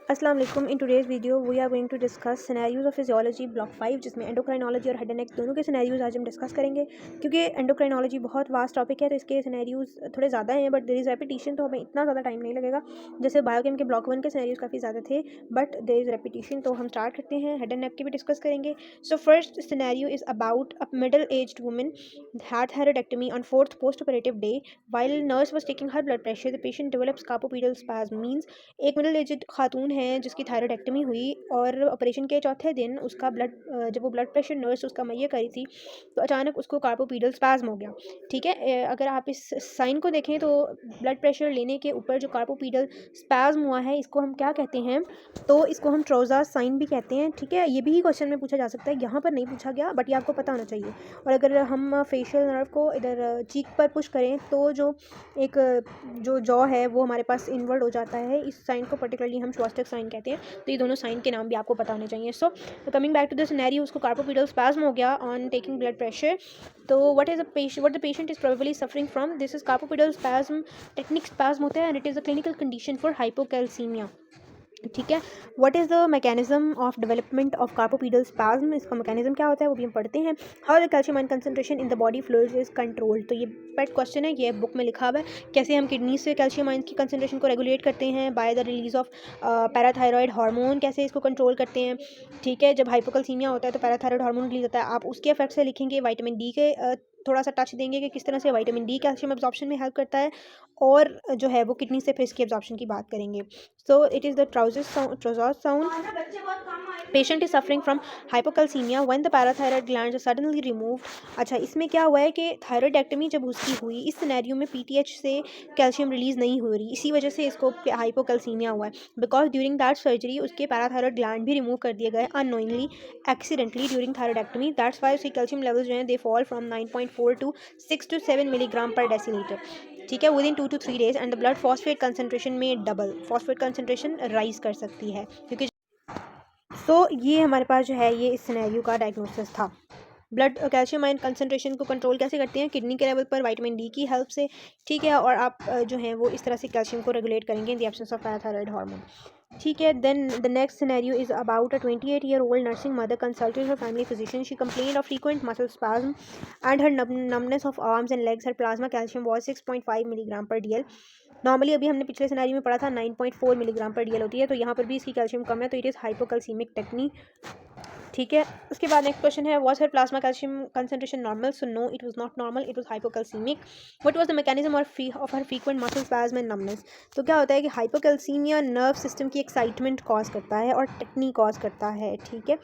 अस्सलाम वालेकुम। In today's video we are going to discuss scenarios of physiology block 5, जिसमें endocrinology और head and neck दोनों के सिनेरियोज आज हम डिस्कस करेंगे। क्योंकि एंडोक्राइनोलॉजी बहुत वास्ट टॉपिक है तो इसके सिनेरियोज थोड़े ज़्यादा हैं, बट देयर इज़ रेपिटेशन, तो हमें इतना ज़्यादा टाइम नहीं लगेगा। जैसे बायोकेम के ब्लॉक 1 के सिनेरियोज काफ़ी ज़्यादा थे, बट देयर इज़ रेपिटेशन, तो हम स्टार्ट करते हैं। हेड एंड नेक के भी डिस्कस करेंगे। So first scenario is about a middle aged woman had thyroidectomy on 4th post-operative day. While nurse was taking her blood pressure, the patient developed scarpopedal spasm. Means एक middle aged खातून है जिसकी थायरोइडेक्टमी हुई और operation के चौथे दिन उसका जब वो ब्लड प्रेशर नर्स उसका मुहैया करी थी तो अचानक उसको कार्पोपीडल स्पैज्म हो गया। ठीक है, अगर आप इस साइन को देखें तो ब्लड प्रेशर लेने के ऊपर जो कार्पोपीडल स्पैज्म हुआ है इसको हम क्या कहते हैं, तो इसको हम ट्रोजा साइन भी कहते हैं। ठीक है, ये भी क्वेश्चन में पूछा जा सकता है, यहाँ पर नहीं पूछा गया बट ये आपको पता होना चाहिए। और अगर हम फेशियल नर्व को इधर चीक पर पुश करें तो एक जो जॉ है वो हमारे पास इनवर्ड हो जाता है। इस साइन को पर्टिकुलरली हम श्वास्टिक साइन कहते हैं। तो ये दोनों साइन के नाम भी आपको पता होने चाहिए। So coming back to the scenario, उसको कार्पोपीडल स्पैज्म हो गया ऑन टेकिंग ब्लड प्रेशर। तो what the patient is probably suffering from, this is carpopedal spasm, tetanic spasm होता है and it is a clinical condition for hypocalcaemia. ठीक है, what is the mechanism of development of carpopedal spasm, इसका mechanism क्या होता है वो भी हम पढ़ते हैं। How the calcium ion concentration in the body fluids is controlled, तो ये पेट क्वेश्चन है, ये बुक में लिखा हुआ है। कैसे हम किडनी से कैल्शियम आयन की कंसंट्रेशन को रेगुलेट करते हैं by the release of parathyroid hormone, कैसे इसको कंट्रोल करते हैं। ठीक है, जब हाइपोकैल्सीमिया होता है तो पैराथायरॉयड हार्मोन रिलीज होता है। आप उसके इफेक्ट से लिखेंगे। विटामिन डी के थोड़ा सा टच देंगे कि किस तरह से विटामिन डी कैल्शियम एब्जॉर्प्शन में हेल्प करता है, और जो है वो किडनी से फिर इसकी एब्जॉर्प्शन की बात करेंगे। So it is the Trousseau sound. Patient is suffering from hypocalcaemia when the parathyroid glands are suddenly removed. अच्छा, इसमें क्या हुआ है कि थायरॉयडेक्टमी जब उसकी हुई, इस सिनेरियो में पीटीएच से कैल्शियम रिलीज नहीं हो रही, इसी वजह से इसको हाइपोकैल्सीमिया हुआ है। बिकॉज ड्यूरिंग दैट सर्जरी उसके पैराथायरॉयड ग्लैंड भी रिमूव कर दिए गए unknowingly, accidentally during thyroidectomy. That's why उसके कैल्शियम लेवल्स जो हैं they fall from 9.4 to 6 to 7 milligram per decilitre. ठीक है, within 2 to 3 days, and the blood phosphate concentration में डबल फॉस्फेट कंसंट्रेशन राइज कर सकती है। क्योंकि ये हमारे पास जो है ये इस सिनेरियो का डायग्नोसिस था। ब्लड कैल्शियम आयन कंसंट्रेशन को कंट्रोल कैसे करते हैं, किडनी के लेवल पर विटामिन डी की हेल्प से। ठीक है, और आप जो है वो इस तरह से कैल्शियम को रेगुलेट करेंगे in the absence of parathyroid hormone. ठीक है, then the next scenario is about a 28-year-old nursing mother consulted her family physician. She complained of frequent muscle spasm and her numbness of arms and legs. Her plasma calcium was 6.5 milligram per dl. Normally अभी हमने पिछले scenario में पढ़ा था 9.4 milligram पर DL होती है, तो यहाँ पर भी इसकी कैल्शियम कम है, तो इट इज़ हाइपोकैल्सीमिक टेक्नी। ठीक है, उसके बाद नेक्स्ट क्वेश्चन है, was her plasma calcium concentration normal? So no, it was not normal, it was hypocalcaemic. What was the mechanism of her frequent muscle spasm and numbness? तो क्या होता है कि हाइपोकैल्सीमिया नर्व सिस्टम की excitement cause करता है और टेक्नी cause करता है। ठीक है,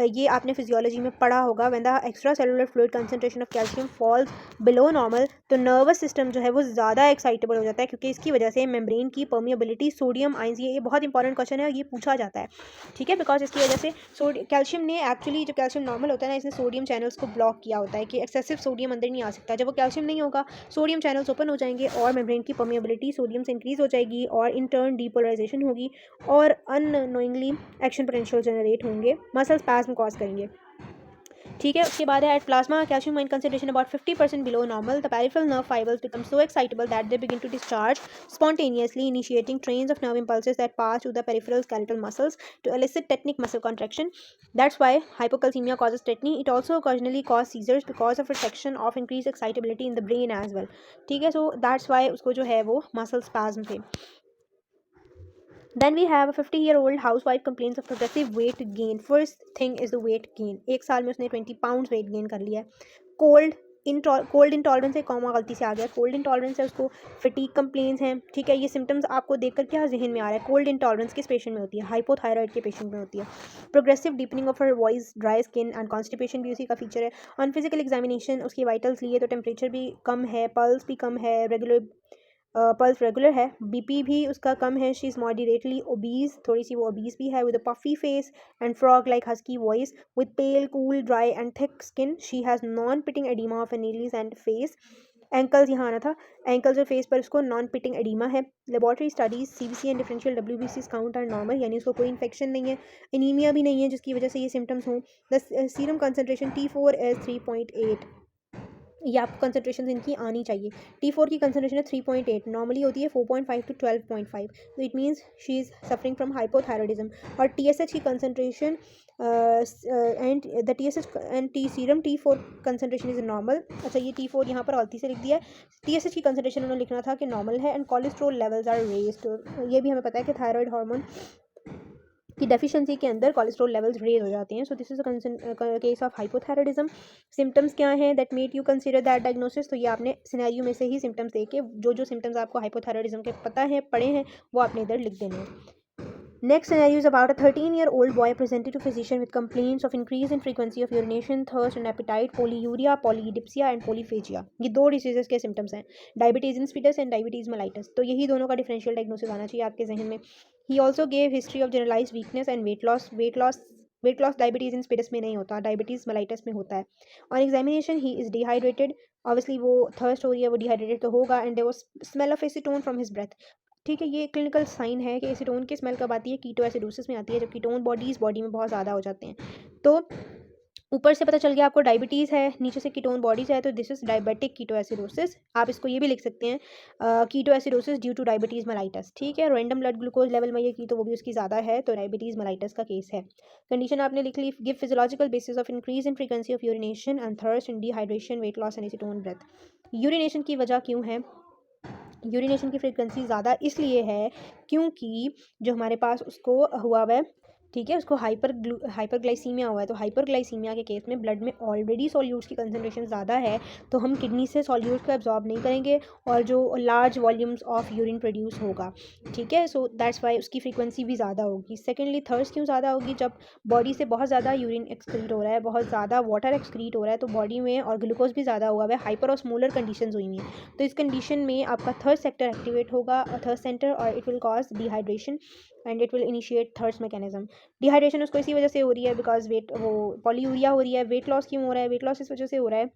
ये आपने फिजियोलॉजी में पढ़ा होगा। When the extra cellular fluid concentration of calcium falls below normal, तो नर्वस सिस्टम जो है वो ज़्यादा एक्साइटेबल हो जाता है, क्योंकि इसकी वजह से मेम्ब्रेन की परमिएबिलिटी, सोडियम आयंस, ये बहुत इंपॉर्टेंट क्वेश्चन है और ये पूछा जाता है। ठीक है, बिकॉज इसकी वजह से कैल्शियम ने एक्चुअली, जो कैल्शियम नॉर्मल होता है ना, इसने सोडियम चैनल्स को ब्लॉक किया होता है कि एक्सेसिव सोडियम अंदर नहीं आ सकता। जब वो कैल्शियम नहीं होगा, सोडियम चैनल्स ओपन हो जाएंगे और मेम्ब्रेन की परमिएबिलिटी सोडियम से इंक्रीज हो जाएगी और इन टर्न डीपोलराइजेशन होगी और अननोइंगली एक्शन पोटेंशियल जनरेट होंगे, मसल स्पैज्म कॉज करेंगे। ठीक है, उसके बाद है at plasma calcium ion concentration about 50% below normal, the peripheral nerve fibres become so excitable that they begin to discharge spontaneously, initiating trains of nerve impulses that pass through the peripheral skeletal muscles to elicit tetanic muscle contraction. That's why hypocalcemia causes tetany. It also occasionally causes seizures because of retraction of increased excitability in the brain as well. ठीक है, so that's why उसको जो है वो muscle spasm थे। Then we have a 50-year-old housewife complains of progressive weight gain. First thing is the weight gain. एक साल में उसने 20 pounds weight gain कर लिया है। कोल्ड इंटॉलरेंस है, कॉमा गलती से आ गया, कोल्ड इंटॉलरेंस है, उसको फटीग कंप्लेंट्स हैं। ठीक है, ये सिम्टम्स आपको देखकर क्या जहन में आ रहा है? कोल्ड इंटॉलरेंस किस पेशेंट में होती है? हाइपोथायराइड के पेशेंट में होती है। Progressive deepening of her voice, dry skin and constipation भी उसी का फीचर है। ऑन फिजिकल एग्जामिनेशन उसकी वाइटल्स लिए तो टेम्परेचर भी कम है, पल्स भी कम है, पल्स रेगुलर है, बीपी भी उसका कम है। शी इज़ मॉडरेटली ओबीज, थोड़ी सी वो ओबीज भी है, with a puffy face and frog like husky voice, with pale cool dry and thick skin. She has non pitting oedema of knees and face. Ankles यहाँ आना था, ankles और face पर उसको नॉन पिटिंग एडिमा है। Laboratory studies CBC and differential WBC count are normal, यानी उसको कोई इन्फेक्शन नहीं है, एनीमिया भी नहीं है जिसकी वजह से ये सिम्टम्स हों। The serum concentration T4 is 3.8 ये आपको कंसनट्रेशन इनकी आनी चाहिए। T4 की कंसनट्रेशन है 3.8, नॉर्मली होती है 4.5 टू 12.5, तो it means she is suffering from hypothyroidism. और TSH की concentration and the TSH and T serum T4 concentration is normal. अच्छा, ये T4 यहाँ पर गलती से लिख दिया है, TSH की कंसनट्रेशन उन्होंने लिखना था कि नॉर्मल है। And cholesterol levels are raised, ये भी हमें पता है कि थायराइड हार्मोन की डेफिशिएंसी के अंदर कोलेस्ट्रॉल लेवल्स रेज हो जाते हैं। So this is a case of hypothyroidism. Symptoms क्या हैं that made you consider that diagnosis, तो ये आपने सिनेरियो में से ही सिम्टम्स देके जो सिम्टम्स आपको हाइपोथायराइडिज्म के पता है, पढ़े हैं, वो आपने इधर लिख देने हैं। Next scenario is about a 13-year-old boy presented to physician with complaints of increase in frequency of urination, thirst and appetite, polyuria, polydipsia and polyphagia। ये दो डिसीजेस के सिम्टम्स हैं, diabetes insipidus and diabetes mellitus. तो यही दोनों का differential diagnosis आना चाहिए आपके जहन में। He also gave history of generalise weakness and weight loss diabetes insipidus में नहीं होता, डायबिटीज मेलाइटस में होता है। On examination he is dehydrated, obviously वो थर्स्ट हो रही है, वो डिहाइड्रेटेड तो होगा। And there was smell of acetone from his breath. ठीक है, ये क्लिनिकल साइन है कि एसीटोन की स्मेल कब आती है, कीटोएसिडोसिस में आती है, जब कीटोन बॉडीज़ बॉडी में बहुत ज़्यादा हो जाते हैं। तो ऊपर से पता चल गया आपको डायबिटीज़ है, नीचे से कीटोन बॉडीज़ है, तो दिस इज डायबिटिक कीटोएसिडोसिस। आप इसको ये भी लिख सकते हैं ketoacidosis due two diabetes mellitus. ठीक है, रैंडम ब्लड ग्लूकोज लेवल में ये की तो वो भी उसकी ज़्यादा है, तो डायबिटीज़ मेलाइटस का केस है। कंडीशन आपने लिख ली, give physiological basis of increase in frequency of urination and thirst and dehydration, weight loss and acetone breath. Urination की वजह क्यों है, यूरिनेशन की फ्रीक्वेंसी ज़्यादा इसलिए है क्योंकि जो हमारे पास उसको हुआ हुआ है, ठीक है, उसको हाइपरग्लाइसीमिया हुआ है। तो हाइपरग्लाइसीमिया के केस में ब्लड में ऑलरेडी सॉल्यूट्स की कंसनट्रेशन ज़्यादा है, तो हम किडनी से सॉल्यूट्स को एब्जॉर्ब नहीं करेंगे और जो large volumes of urine produce होगा। ठीक है, सो दैट्स वाई उसकी फ्रीक्वेंसी भी ज़्यादा होगी। सेकेंडली, थर्स्ट क्यों ज़्यादा होगी, जब बॉडी से बहुत ज़्यादा यूरिन एक्सक्रीट हो रहा है, बहुत ज़्यादा वाटर एक्सक्रीट हो रहा है, तो बॉडी में और ग्लूकोज भी ज़्यादा हुआ है, हाइपर ऑस्मोलर कंडीशन हुई हुई हैं। तो इस कंडीशन में आपका थर्ड सेक्टर एक्टिवेट होगा, थर्ड सेंटर, और it will cause dehydration and it will initiate thirst mechanism. Dehydration उसको इसी वजह से हो रही है बिकॉज वो पॉलीयूरिया हो रही है। वेट लॉस क्यों हो रहा है, वेट लॉस इस वजह से हो रहा है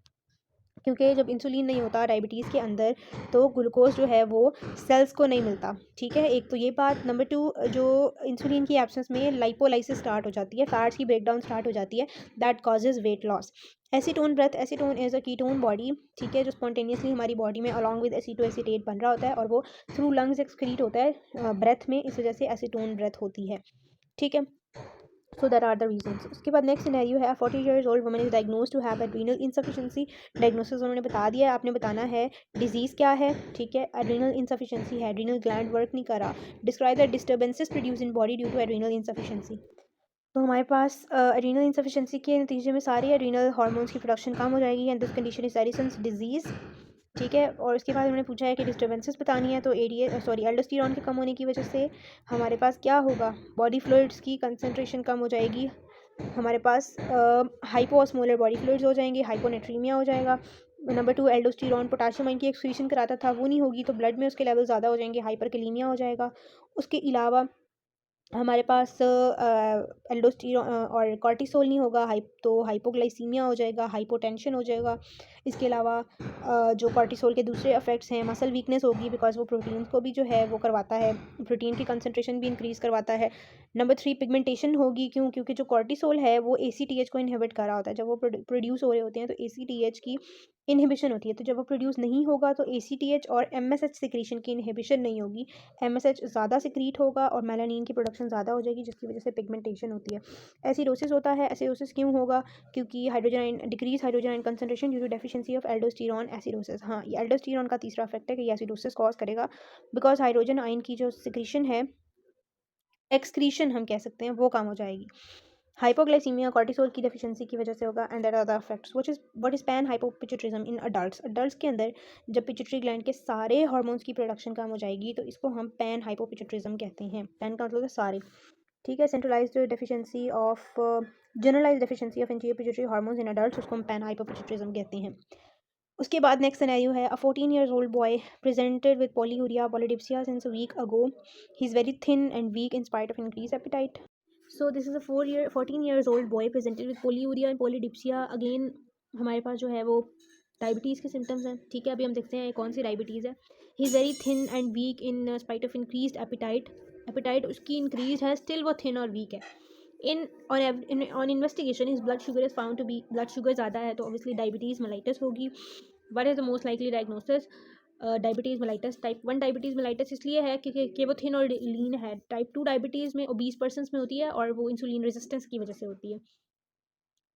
क्योंकि जब इंसुलिन नहीं होता डायबिटीज़ के अंदर, तो ग्लूकोज जो है वो सेल्स को नहीं मिलता। ठीक है, एक तो ये बात। नंबर 2, जो इंसुलिन की एब्सेंस में लाइपोलाइसिस स्टार्ट हो जाती है, फैट्स की ब्रेकडाउन स्टार्ट हो जाती है, that causes weight loss. Acetone breath, acetone is a ketone body, ठीक है, जो स्पॉन्टेनियसली हमारी बॉडी में अलॉन्ग विद एसीटोएसीटेट बन रहा होता है और वो थ्रू लंग्स एक्सक्रीट होता है ब्रेथ में, इस वजह से एसीटोन ब्रेथ होती है। ठीक है, so that are the reasons. उसके बाद नेक्स्ट सिनेरियो है, 40 years old woman is diagnose to have adrenal insufficiency. Diagnosis उन्होंने बता दिया है, आपने बताना है डिजीज़ क्या है। ठीक है, एड्रीनल इनसफिशिएंसी है, एड्रीनल ग्लैंड वर्क नहीं कर रहा। Describe the disturbances produce in body due to adrenal insufficiency. तो हमारे पास एड्रीनल इनसफिशिएंसी के नतीजे में सारी एड्रीनल हार्मोन्स की प्रोडक्शन कम हो जाएगी and this condition is Addison's disease. ठीक है, और उसके बाद उन्होंने पूछा है कि डिस्टर्बेंसेस बतानी है, तो एल्डोस्टेरॉन के कम होने की वजह से हमारे पास क्या होगा, बॉडी फ्लूइड्स की कंसनट्रेशन कम हो जाएगी, हमारे पास हाइपोस्मोलर बॉडी फ्लूइड्स हो जाएंगे, हाइपोनेट्रीमिया हो जाएगा। नंबर 2, एल्डोस्टेरॉन पोटाशियम की एक्सक्रीशन कराता था, वो नहीं होगी, तो ब्लड में उसके लेवल ज़्यादा हो जाएंगे, हाइपरकैलेमिया हो जाएगा। उसके अलावा हमारे पास एल्डोस्टेरॉन और कॉर्टिसोल नहीं होगा, तो हाइपोग्लाइसीमिया हो जाएगा, हाइपोटेंशन हो जाएगा। इसके अलावा जो कॉर्टिसोल के दूसरे इफेक्ट्स हैं, मसल वीकनेस होगी बिकॉज वो प्रोटीन को भी जो है वो करवाता है, प्रोटीन की कंसनट्रेशन भी इंक्रीज़ करवाता है। नंबर 3, पिगमेंटेशन होगी, क्यों, क्योंकि जो कॉर्टिसोल है वो ACTH को इनहिबिट कर रहा होता है। जब वो प्रोड्यूस हो रहे होते हैं तो ACTH की इनहिबिशन होती है, तो जब वो प्रोड्यूस नहीं होगा तो ACTH और MSH सिक्रीशन की इनहिबिशन नहीं होगी, MSH ज़्यादा सिक्रीट होगा और मेलानिन की प्रोडक्शन ज़्यादा हो जाएगी, जिसकी वजह से पिगमेंटेशन होती है। एसिडोसिस होता है, एसिडोसिस क्यों होगा, क्योंकि decrease hydrogen ion concentration due to deficiency of aldosterone acidosis. हाँ, ये एल्डोस्टेरॉन का तीसरा इफेक्ट है कि ये एसिडोसिस कॉज करेगा बिकॉज हाइड्रोजन आयन की जो सिक्रीशन है, एक्सक्रीशन हम कह सकते हैं, वो कम हो जाएगी। हाइपोग्लाइसीमिया कॉर्टिसोल की डेफिशिएंसी की वजह से होगा and that are the effects what is pan hypopituitarism in adults के अंदर जब पिट्यूटरी ग्लैंड के सारे हार्मोन्स की प्रोडक्शन कम हो जाएगी, तो इसको हम पैन हाइपोपिट्यूटरिज्म कहते हैं। पैन का मतलब है सारे। ठीक है, centralised deficiency of generalised deficiency of anterior pituitary hormones in adults, उसको हम पैन हाइपोपिट्यूटरिज्म कहते हैं। उसके बाद नेक्स्ट सिनेरियो है, अ 14 years old boy presented with polyuria polydipsia since a week ago. He's very thin and weak in spite of increased appetite. So this is a 14 years old boy presented with polyuria and polydipsia. Again हमारे पास जो है वो diabetes के symptoms हैं। ठीक है, अभी हम देखते हैं कौन सी डायबिटीज़ है। He is very thin and weak in spite of increased appetite उसकी इंक्रीज है, स्टिल वो थिन और वीक है। On investigation his blood sugar is found to be, blood sugar ज़्यादा है तो ऑब्वियसली डायबिटीज़ मेलाइटस होगी। What is the most likely diagnosis? Diabetes mellitus. Type 1 diabetes mellitus इसलिए है क्योंकि वो थिन और लीन है। टाइप 2 डायबिटीज़ में ओबीस पर्सन्स में होती है और वो इंसुलिन रेजिस्टेंस की वजह से होती है।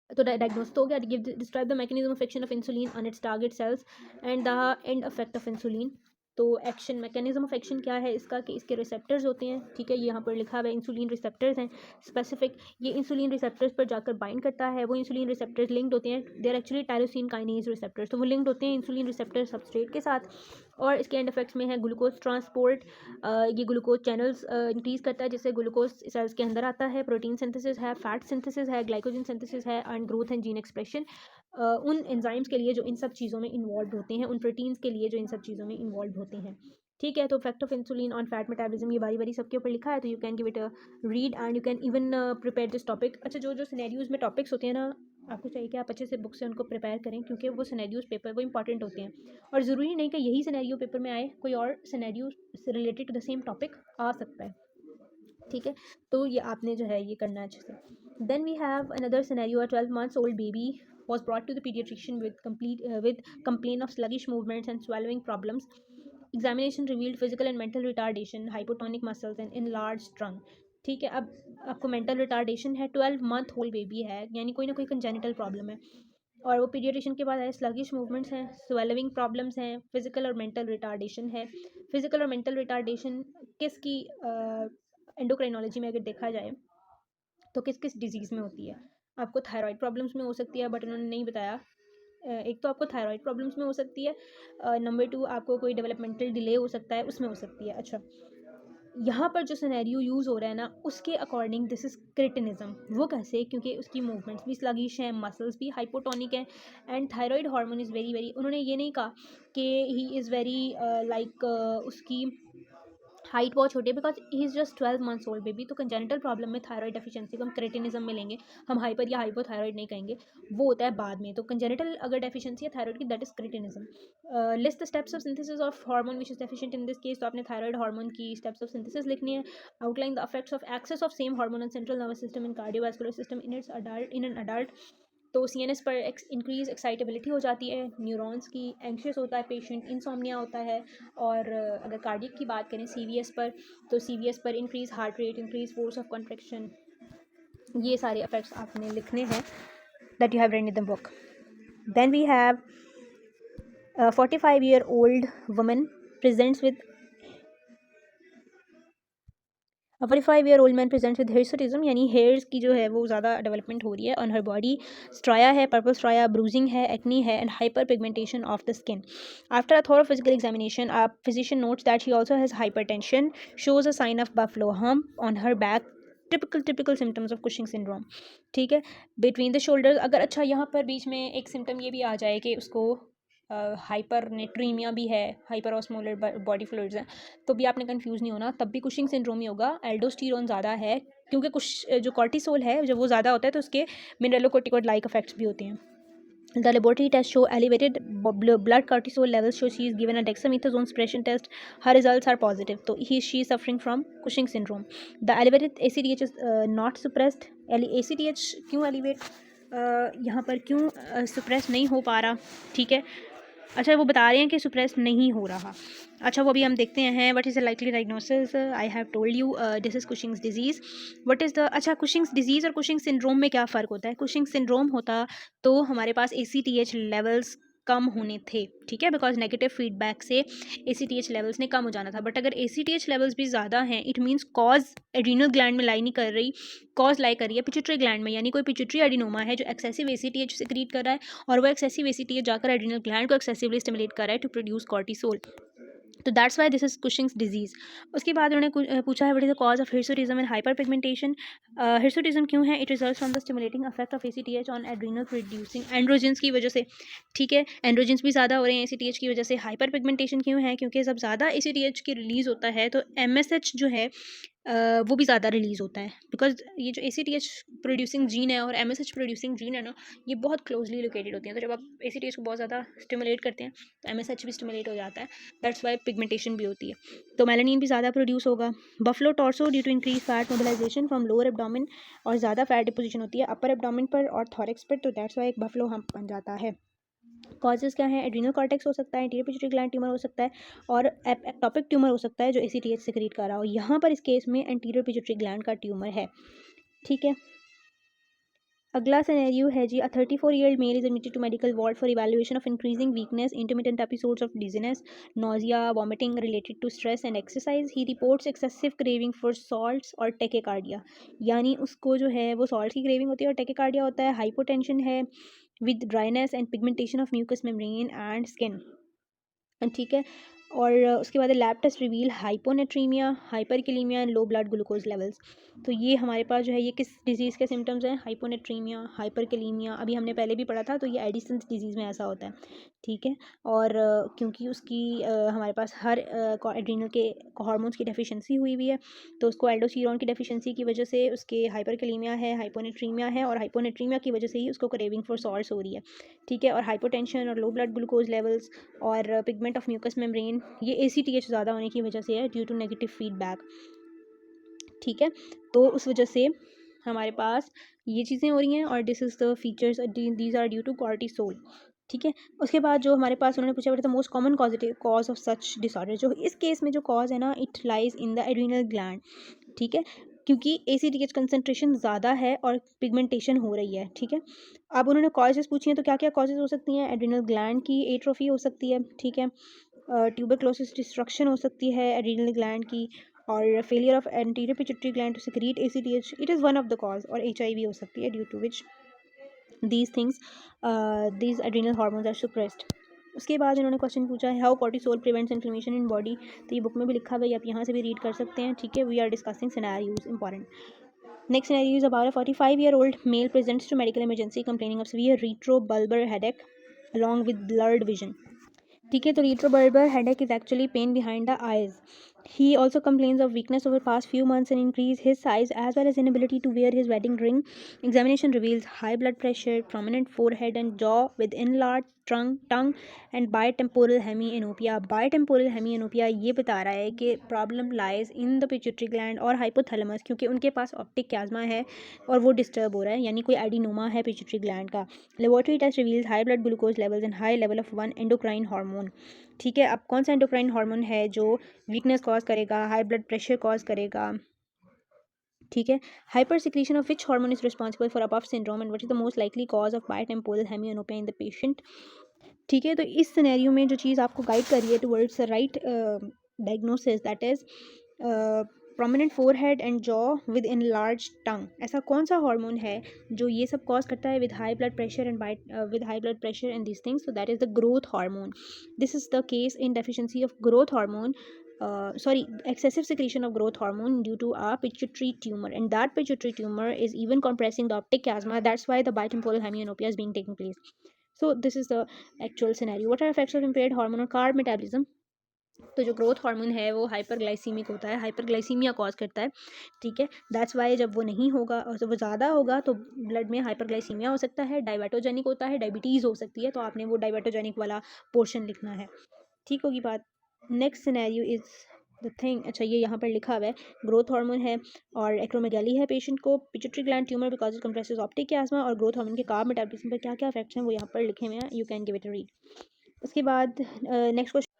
तो डायग्नोस तो हो गया। Describe the mechanism of action of insulin on its target cells and the end effect of insulin. तो एक्शन, मैकेनिज्म ऑफ एक्शन क्या है इसका कि इसके रिसेप्टर्स होते हैं, ठीक है, ये यहाँ पर लिखा हुआ है इंसुलिन रिसेप्टर्स हैं स्पेसिफिक। ये इंसुलिन रिसेप्टर्स पर जाकर बाइंड करता है। वो इंसुलिन रिसेप्टर्स लिंक्ड होते हैं, they are actually tyrosine kinase receptors, तो वो लिंक्ड होते हैं इंसुलिन रिसेप्टर सबस्ट्रेट के साथ। और इसके एंड इफेक्ट्स में है ग्लूकोज ट्रांसपोर्ट, ये ग्लूकोज चैनल्स इंक्रीज करता है जिससे ग्लूकोज सेल्स के अंदर आता है। प्रोटीन सिंथेसिस है, फैट सिंथेसिस है, ग्लाइकोजन सिंथेसिस है and growth and gene expression उन एंजाइम्स के लिए जो इन सब चीज़ों में इन्वॉल्व होते हैं, उन प्रोटीन्स के लिए जो इन सब चीज़ों में इन्वॉल्व होते हैं, ठीक है। तो fact of insulin on fat metabolism ये बारी बारी सबके ऊपर लिखा है, तो you can give it a read and you can even prepare this topic. अच्छा, जो जो सिनेरियोज में टॉपिक्स होते हैं ना, आपको चाहिए कि आप अच्छे से बुक से उनको प्रिपेयर करें क्योंकि वो सिनेरियोज पेपर वो इंपॉर्टेंट होते हैं और ज़रूरी नहीं कि यही सिनेरियो पेपर में आए, कोई और सिनेरियो से related to the same topic आ सकता है, ठीक है। तो ये आपने जो है ये करना है अच्छे से। Then we have another scenario, a 12 months old baby was brought to the pediatrician with complaint of sluggish movements and swallowing problems. Examination revealed physical and mental retardation, hypotonic muscles and enlarged trunk, ठीक है। अब आपको mental retardation है, 12 month old baby है, यानी कोई ना कोई कंजेनिटल प्रॉब्लम है और वो पीडियाट्रिशियन के बाद आए, स्लगिश मूवमेंट्स हैं, स्वेलविंग प्रॉब्लम्स हैं, फिजिकल और मेंटल रिटार्डेशन है। फिजिकल और मेंटल रिटार्डेशन किसकी एंडोक्राइनोलॉजी में अगर देखा जाए तो किस किस डिजीज़ में होती है? आपको थायराइड प्रॉब्लम्स में हो सकती है, बट उन्होंने नहीं बताया। एक तो आपको थायराइड प्रॉब्लम्स में हो सकती है, नंबर 2 आपको कोई डेवलपमेंटल डिले हो सकता है, उसमें हो सकती है। अच्छा, यहाँ पर जो सिनेरियो यूज़ हो रहा है ना, उसके अकॉर्डिंग दिस इज़ क्रिटिनिज्म। वो कैसे? क्योंकि उसकी मूवमेंट्स भी स्लगिश हैं, मसल्स भी हाइपोटोनिक हैं and thyroid hormone is very very, उन्होंने ये नहीं कहा कि ही इज़ वेरी लाइक उसकी हाइट बहुत छोटी है because he is just 12 months old baby. तो कंजेनिटल प्रॉब्लम में थायराइड डेफिशिएंसी को हम क्रेटिनिज्म में लेंगे, हम हाइपर या हाइपोथायराइड नहीं कहेंगे, वो होता है बाद में। तो कंजेनिटल अगर डेफिशिएंसी है थायराइड की, that is cretinism. List the steps of synthesis of hormone which is deficient in this case, तो आपने थायराइड हार्मोन की स्टेप्स ऑफ सिंथेसिस लिखनी है। Outline the effects of excess of same hormone on central nervous system in cardiovascular system in an adult. तो CNS पर increase excitability हो जाती है न्यूरॉन्स की, एंक्शियस होता है पेशेंट, इंसोम्निया होता है। और अगर कार्डियक की बात करें CVS पर, तो CVS पर increase heart rate, increase force of contraction, ये सारे इफेक्ट्स आपने लिखने हैं that you have read in the book. Then we have 45-year-old woman presents with A 45-year-old man presents with hirsutism, यानी हेयर्स की जो है वो ज़्यादा डेवलपमेंट हो रही है ऑन हर बॉडी, स्ट्राया है, पर्पल स्ट्राया, ब्रूजिंग है, एक्नी है and hyper pigmentation of the skin. After a thorough physical examination a physician notes that she also has hypertension, shows a sign of buffalo hump on her back, typical symptoms of Cushing syndrome, ठीक है। Between the shoulders, अगर अच्छा यहाँ पर बीच में एक symptom ये भी आ जाए कि उसको हाइपरनेट्रीमिया भी है, हाइपर ऑस्मोलर बॉडी फ्लूइड्स हैं, तो भी आपने कंफ्यूज नहीं होना, तब भी कुशिंग सिंड्रोम ही होगा। एल्डोस्टेरोन ज़्यादा है क्योंकि कुछ जो कॉर्टिसोल है जब वो ज़्यादा होता है तो उसके मिनरलोकोर्टिकोइड लाइक इफेक्ट्स भी होते हैं। The laboratory tests show elevated blood cortisol levels, so she is given a dexamethasone suppression test. Her results are positive. So she is suffering from Cushing syndrome. The elevated ACTH is not suppressed. ACTH क्यों elevate यहाँ पर क्यों suppress नहीं हो पा रहा, ठीक है। अच्छा, वो बता रहे हैं कि suppress नहीं हो रहा। अच्छा, वो अभी हम देखते हैं what is the likely diagnosis. I have told you this is Cushing's disease. What is the, अच्छा, कुशिंग्स डिजीज़ और कुशिंग सिंड्रोम में क्या फ़र्क होता है? कुशिंग सिंड्रोम होता तो हमारे पास ACTH लेवल्स कम होने थे, ठीक है, बिकॉज नेगेटिव फीडबैक से ACTH लेवल्स ने कम हो जाना था। बट अगर ACTH लेवल्स भी ज़्यादा हैं, it means cause adrenal gland में लाई नहीं कर रही, कॉज लाई कर रही है पिट्यूटरी ग्लैंड में, यानी कोई पिट्यूटरी एडिनोमा है जो एक्सेसिव ACTH सेक्रीट कर रहा है और वो एक्सेसिव ACTH जाकर एड्रीनल ग्लैंड को एक्सेसिवली स्टिमुलेट कर रहा है टू प्रोड्यूस कॉर्टिसोल। तो that's why this is Cushing's disease. उसके बाद उन्होंने पूछा है what is the cause of hirsutism and hyper pigmentation. Hirsutism क्यों है? It results from the stimulating effect of ACTH on adrenal producing androgens की वजह से, ठीक है, एंड्रोजेंस भी ज़्यादा हो रहे हैं ACTH की वजह से। हाइपर पिगमेंटेशन क्यों है? क्योंकि जब ज़्यादा ACTH की रिलीज़ होता है तो MSH जो है वो भी ज़्यादा रिलीज़ होता है, बिकॉज ये जो ACTH प्रोड्यूसिंग जीन है और MSH प्रोड्यूसिंग जीन है ना, ये बहुत क्लोजली लोकेटेड होती हैं। तो जब आप ACTH को बहुत ज़्यादा स्टिमुलेट करते हैं तो MSH भी स्टिमुलेट हो जाता है, दैट्स वाई पिगमेंटेशन भी होती है। तो मेलानिन भी ज़्यादा प्रोड्यूस होगा। Buffalo torso due to increase fat mobilization from lower abdomen, और ज़्यादा फैट डिपोजिशन होती है अपर एब्डोमेन पर और थॉरेक्स पर, तो दैट्स वाई एक बफलो हम्प बन जाता है। कॉजेज़ क्या है, एड्रीनल कॉर्टेक्स हो सकता है, एंटीरियर पिट्यूटरी ग्लैंड ट्यूमर हो सकता है, और एक्टोपिक ट्यूमर हो सकता है जो ACTH सेक्रेट कर रहा हो। यहाँ पर इस केस में एंटीरियर पिट्यूटरी ग्लैंड का ट्यूमर है। ठीक है, अगला सिनेरियो है जी, 34-year-old male is admitted to medical ward for evaluation of increasing weakness, intermittent episodes of dizziness, nausea, vomiting related to stress and exercise. He reports excessive craving for salts और tachycardia, यानी उसको जो है वो salt की craving होती है और टेकेकार्डिया होता है। हाइपोटेंशन है with dryness and pigmentation of mucous membrane and skin. ठीक है, और उसके बाद lab test reveal hyponatraemia, hyperkalaemia and low blood glucose levels. तो ये हमारे पास जो है ये किस डिजीज़ के सिम्टम्स हैं, हाइपोनेट्रीमिया, हाइपरकैलेमिया, अभी हमने पहले भी पढ़ा था, तो ये एडिसन्स डिजीज़ में ऐसा होता है। ठीक है, और क्योंकि उसकी हमारे पास हर एड्रीनल के हार्मोन्स की डेफिशिएंसी हुई हुई है, तो उसको एल्डोस्टेरोन की डेफिशिएंसी की वजह से उसके हाइपरकैलेमिया है, हाइपोनेट्रीमिया है, और हाइपोनेट्रीमिया की वजह से ही उसको क्रेविंग फॉर सॉल्ट्स हो रही है। ठीक है, और हाइपोटेंशन और लो ब्लड ग्लूकोज लेवल्स और पिगमेंट ऑफ म्यूकस मेम्ब्रेन, ये ACTH ज़्यादा होने की वजह से है, ड्यू टू नेगेटिव फीडबैक। ठीक है, तो उस वजह से हमारे पास ये चीज़ें हो रही हैं, और this is the features, these are due to cortisol. ठीक है, उसके बाद जो हमारे पास उन्होंने पूछा था most common cause of such disorder, जो इस केस में जो कॉज है ना, it lies in the adrenal gland. ठीक है, क्योंकि ACTH कंसनट्रेशन ज़्यादा है और पिगमेंटेशन हो रही है। ठीक है, अब उन्होंने कॉजेज़ पूछी हैं, तो क्या क्या कॉजेज़ हो सकती हैं, एड्रीनल ग्लैंड की एट्रोफी हो सकती है। ठीक है, ट्यूबरक्लोसिस डिस्ट्रक्शन हो सकती है एड्रीनल ग्लैंड की, और failure of anterior pituitary gland to secrete ACTH, it is one of the cause, और HIV हो सकती है due to which these things these adrenal hormones are suppressed. उसके बाद इन्होंने क्वेश्चन पूछा है how cortisol prevents inflammation in body, तो ये बुक में भी लिखा हुआ है, आप यहाँ से भी रीड कर सकते हैं। ठीक है, we are discussing scenarios important. Next scenario is about a 45-year-old male presents to medical emergency complaining of severe retrobulbar headache along with blurred vision. ठीक है, तो retrobulbar headache is actually pain behind the eyes. He also complains of weakness over past few months and increase his size as well as inability to wear his wedding ring. Examination reveals high blood pressure, prominent forehead and jaw with enlarged tongue and bitemporal hemianopia. Bitemporal hemianopia ये बता रहा है कि problem lies in the pituitary gland और hypothalamus, क्योंकि उनके पास optic क्याज्मा है और वो डिस्टर्ब हो रहा है, यानी कोई एडिनोमा है पिट्यूटरी ग्लैंड का। Laboratory test reveals high blood glucose levels and high level of one endocrine hormone. ठीक है, अब कौन सा एंडोक्राइन हार्मोन है जो वीकनेस कॉज करेगा, हाई ब्लड प्रेशर कॉज करेगा। ठीक है, hyper secretion of which hormone is responsible for above syndrome and what is the most likely cause of bitemporal hemianopia in the patient. ठीक है, तो इस सिनेरियो में जो चीज़ आपको गाइड कर रही है towards the right diagnosis, that is prominent forehead and jaw with enlarge tongue, ऐसा कौन सा हार्मोन है जो ये सब कॉज करता है with high blood pressure and with high blood pressure and this things, so that is the growth hormone. This is the case in deficiency of growth hormone, excessive secretion of growth hormone due to a pituitary tumor, and that pituitary tumor is even compressing the optic chiasma. That's why the bitemporal hemianopia is being taking place. So this is the actual scenario. What are effects of impaired hormonal carb metabolism? तो जो growth hormone है वो hyperglycaemic होता है, hyperglycaemia cause करता है। ठीक है, दैट्स वाई जब वो नहीं होगा और जब वो ज़्यादा होगा तो ब्लड में हाइपरग्लाइसीमिया हो सकता है, डायबिटोजेनिक होता है, डायबिटीज़ हो सकती है, तो आपने वो डायबिटोजेनिक वाला पोर्शन लिखना है। ठीक होगी बात। Next scenario is the thing, अच्छा ये यहाँ पर लिखा हुआ है, ग्रोथ हार्मोन है और एक्रोमेगैली है पेशेंट को, pituitary gland tumour because it compresses optic chiasma, और ग्रोथ हार्मोन के कार्ब मेटाबॉलिज्म पर क्या क्या इफेक्ट्स हैं वो यहाँ पर लिखे हुए हैं, you can give it a read. उसके बाद next question,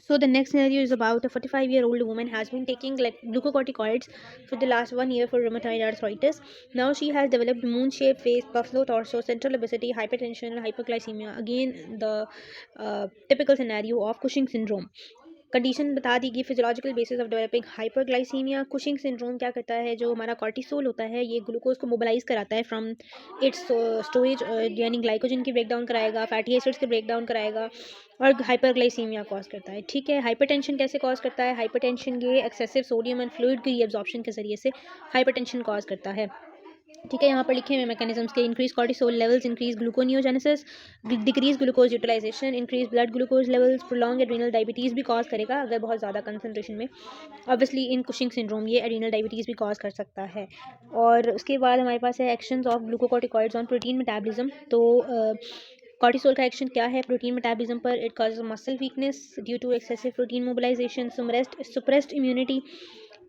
so the next scenario is about a 45-year-old woman has been taking like glucocorticoids for the last 1 year for rheumatoid arthritis. Now she has developed moon-shaped face, buffalo torso, central obesity, hypertension, and hyperglycemia. Again, the typical scenario of Cushing syndrome. Condition बता दी गई, physiological basis of developing hyperglycaemia. Cushing syndrome क्या करता है, जो हमारा cortisol होता है ये ग्लूकोज को मोबिलाइज कराता है फ्रॉम इट्स स्टोरेज, यानी ग्लाइकोजन की ब्रेकडाउन कराएगा, फैटी एसिड्स के ब्रेकडाउन कराएगा, और हाइपरग्लाइसीमिया कॉज करता है। ठीक है, हाइपरटेंशन कैसे कॉज करता है, हाइपरटेंशन ये एक्सेसिव सोडियम एंड फ्लूइड की रीअब्जॉर्प्शन के जरिए से हाइपरटेंशन कॉज करता है। ठीक है, यहाँ पर लिखे हुए मैकेनिज्म्स के, increase cortisol levels, increase gluconeogenesis, decrease glucose utilization, increase blood glucose levels, prolong adrenal diabetes भी कॉज करेगा अगर बहुत ज़्यादा कंसंट्रेशन में। ऑब्वियसली इन कुशिंग सिंड्रोम ये एड्रीनल डायबिटीज़ भी कॉज कर सकता है। और उसके बाद हमारे पास है actions of glucocorticoids on protein metabolism. तो कॉर्टिसोल का एक्शन क्या है प्रोटीन मेटाबॉलिज्म पर, it causes muscle weakness due to excessive protein mobilization, सुप्रेस्ड immunity,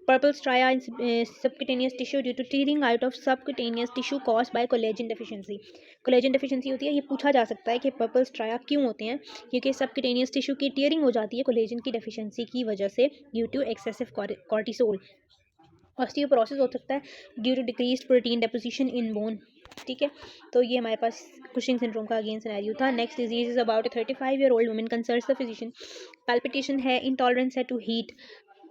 Purple stria in subcutaneous tissue due to tearing out of subcutaneous tissue caused by collagen deficiency. Collagen deficiency होती है, ये पूछा जा सकता है कि पर्पल स्ट्राया क्यों होते हैं, क्योंकि सबक्यूटेनियस टिश्यू की टीयरिंग हो जाती है कोलेजन की डेफिशिएंसी की वजह से due to excessive cortisol. Osteoporosis हो सकता है due to decreased protein deposition in bone. ठीक है, तो ये हमारे पास कुशिंग सिंड्रोम का अगेन सिनेरियो था। Next disease is about 35-year-old woman consults the physician. Palpitation है, इंटॉलरेंस है to heat,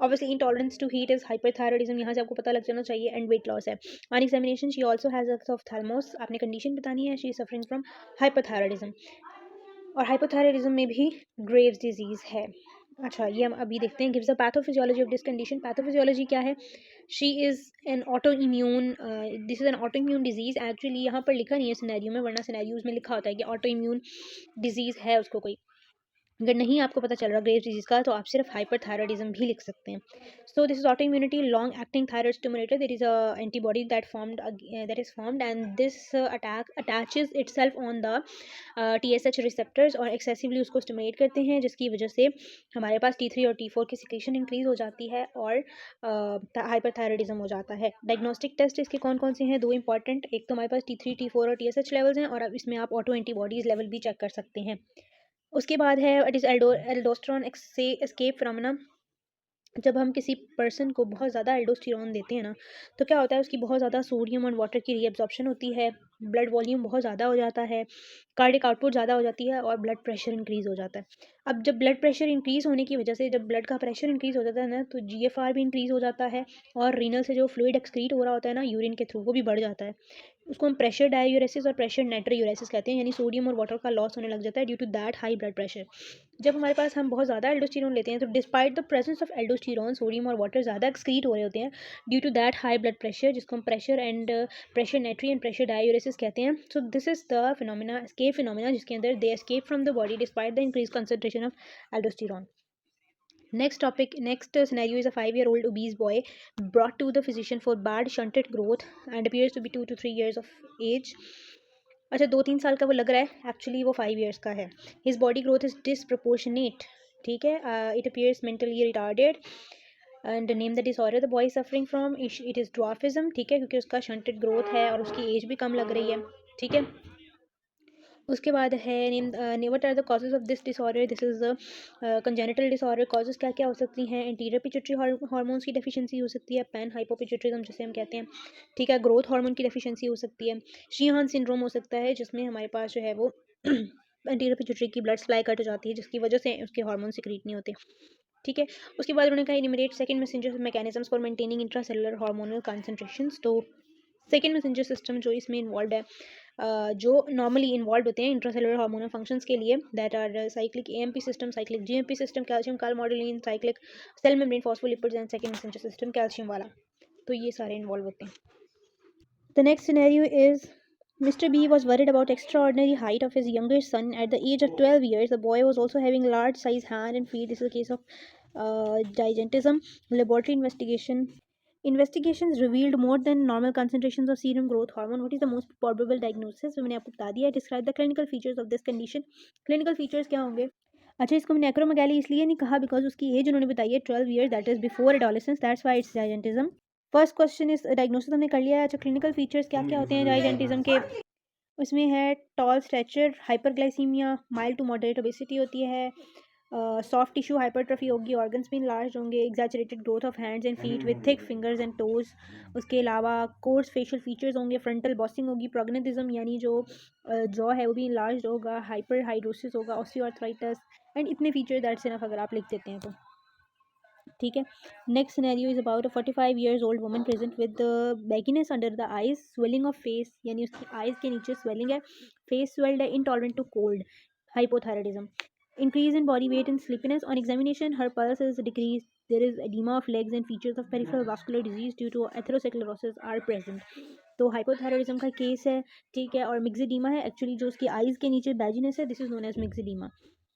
obviously intolerance to heat is hyperthyroidism, यहाँ से आपको पता लग जाना चाहिए, एंड वेट लॉस है। On examination she also has ophthalmos, आपने कंडीशन बतानी है, she is suffering from hyperthyroidism, और हाइपोथायरॉइडिज्म में भी ग्रेव्स डिजीज है। अच्छा, ये हम अभी देखते हैं। Gives the pathophysiology of this condition. Pathophysiology क्या है? She is an auto immune, this is an auto immune disease. Actually यहाँ पर लिखा नहीं है सिनेरियो में, वरना सिनेरियोज में लिखा होता है कि ऑटो इम्यून डिजीज़ है उसको कोई। अगर नहीं आपको पता चल रहा ग्रेव्स डिजीज का, तो आप सिर्फ हाइपरथायरॉइडिज्म भी लिख सकते हैं। So this is auto immunity long acting thyroid stimulator, there is a antibody that is formed and this attack attaches itself on the TSH receptors और एक्सेसिवली उसको स्टिमुलेट करते हैं, जिसकी वजह से हमारे पास T3 और T4 की सिक्रेशन इंक्रीज हो जाती है और हाइपरथायरॉइडिज्म हो जाता है। डायग्नोस्टिक टेस्ट इसके कौन कौन से हैं? दो इंपॉर्टेंट, एक तो हमारे पास T3 T4 और TSH लेवल्स हैं, और अब इसमें आप ऑटो एंटीबॉडीज लेवल भी चेक कर सकते हैं। उसके बाद है it is aldosterone escape phenomena. जब हम किसी पर्सन को बहुत ज़्यादा एल्डोस्टेरोन देते हैं ना, तो क्या होता है, उसकी बहुत ज़्यादा सोडियम और वाटर की रीअब्जॉर्प्शन होती है, ब्लड वॉल्यूम बहुत ज़्यादा हो जाता है, कार्डिक आउटपुट ज़्यादा हो जाती है, और ब्लड प्रेशर इंक्रीज़ हो जाता है। अब जब ब्लड प्रेशर इंक्रीज़ होने की वजह से, जब ब्लड का प्रेशर इंक्रीज़ हो जाता है ना, तो GFR भी इंक्रीज़ हो जाता है, और रीनल से जो फ्लूइड एक्सक्रीट हो रहा होता है ना यूरिन के थ्रू, वो भी बढ़ जाता है। उसको हम प्रेशर डायूरेसिस और प्रेशर नाइट्रोयूरेसिस कहते हैं, यानी सोडियम और वाटर का लॉस होने लग जाता है due to that high blood pressure. जब हमारे पास हम बहुत ज़्यादा एल्डोस्टेरोन लेते हैं, तो despite the presence of aldosterone sodium और वाटर ज़्यादा एक्सक्रीट हो रहे होते हैं due to that high blood pressure, जिसको हम pressure natriuresis and pressure diuresis कहते हैं। So this is the phenomena, escape phenomena, जिसके अंदर they escape from the body despite the increase concentration of aldosterone. Next scenario is a 5-year-old obese boy brought to the physician for bad shunted growth and appears to be 2 to 3 years of age. अच्छा, 2-3 साल का वो लग रहा है, actually वो 5 years का है। His body growth is disproportionate, ठीक है, it appears mentally retarded and name the disorder the boy suffering from, it is dwarfism, ठीक है, क्योंकि उसका शंटेड ग्रोथ है और उसकी एज भी कम लग रही है, ठीक है। उसके बाद है what are the causes of this disorder, this is congenital disorder. Causes क्या क्या हो सकती हैं? इंटीरियर पिट्यूटरी हार्मोन्स की डेफिशिएंसी हो सकती है, पैन हाइपोपिट्यूटरिज्म जिसे हम कहते हैं, ठीक है, ग्रोथ हार्मोन की डेफिशिएंसी हो सकती है, शीहान सिंड्रोम हो सकता है, जिसमें हमारे पास जो है वो इंटीरियर पिट्यूटरी की ब्लड सप्लाई कट हो जाती है, जिसकी वजह से उसके हार्मोन सिक्रीट नहीं होते, ठीक है। उसके बाद उन्होंने कहा enumerate second messenger mechanisms for maintaining intracellular hormonal concentrations. तो सेकेंड मैसेंजर सिस्टम जो इसमें इन्वॉल्व है, जो नॉर्मली इन्वॉल्व होते हैं इंट्रासेलुलर हार्मोनल फंक्शंस के लिए, that are cyclic AMP system, cyclic GMP system, calcium calmodulin, cyclic cell membrane phospholipids and second messenger system calcium वाला, तो ये सारे इन्वॉल्व होते हैं। The next scenario is Mr. B was worried about extraordinary height of his younger son at the age of 12 years. The boy was also having large size hand and feet. This is a case of gigantism. Laboratory investigations revealed more than normal concentrations of serum growth hormone. What is the most probable diagnosis? मैंने आपको बता दिया. Describe the clinical features of this condition. Clinical features क्या होंगे? अच्छा, इसको मैंने acromegaly इसलिए नहीं कहा बिकॉज उसकी एज उन्होंने बताई है 12 year, that is before adolescence, that's why it's gigantism. First question is diagnosis हमने कर लिया है। अच्छा, क्लिनिकल फीचर्स क्या क्या होते हैं जाइजेंटिज्म के? उसमें है tall stature, hyperglycaemia, mild to moderate obesity होती है, सॉफ्ट टिश्यू हाइपरट्रफी होगी, ऑर्गन्स भी इनलार्ज होंगे, exaggerated growth of hands and feet with thick fingers and toes. उसके अलावा कोर्स फेशियल फीचर्स होंगे, फ्रंटल बॉसिंग होगी, प्रोग्नेटिज्म यानी जो जॉ है वो भी इनलार्ज होगा, हाइपर हाइड्रोसिस होगा, ऑस्टियोआर्थराइटिस, एंड इतने फीचर दैट्स इनफ अगर आप लिख देते हैं तो, ठीक है। Next scenario is about a 45 years old woman present with bagginess under the eyes, swelling of face, यानी उसकी आइज के नीचे स्वेलिंग है, फेस स्वेल्ड है, intolerant to cold, hypothyroidism, increase in body weight and sleepiness. On examination, her pulse is decreased. There is edema of legs and features of peripheral vascular disease due to atherosclerosis are present. तो hypothyroidism का case है, ठीक है, और मिक्सिडीमा है, actually जो उसकी eyes के नीचे बैजिनेस है, this is known as myxoedema,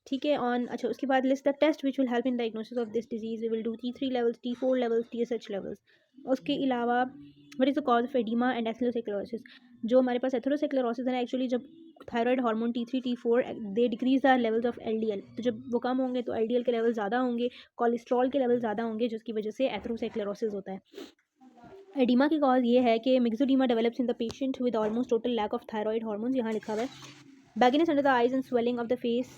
ठीक है। ऑन अच्छा, उसके बाद list the test which will help in diagnosis of this disease. We will do T3 levels, T4 levels, TSH levels. उसके अलावा what is the cause of oedema and atherosclerosis? जो हमारे पास एथेरोस्क्लेरोसिस है ना, एक्चुअली जब thyroid hormone T3 T4 they decrease the levels of LDL। तो जब वो कम होंगे तो LDL के लेवल ज़्यादा होंगे, कोलेस्ट्रॉल के लेवल ज़्यादा होंगे, जिसकी वजह से एथेरोस्क्लेरोसिस होता है। एडिमा की कॉज ये है कि myxoedema develops in the patient with almost total lack of thyroid hormones, यहाँ लिखा हुआ है। Bagginess under the eyes and swelling of the face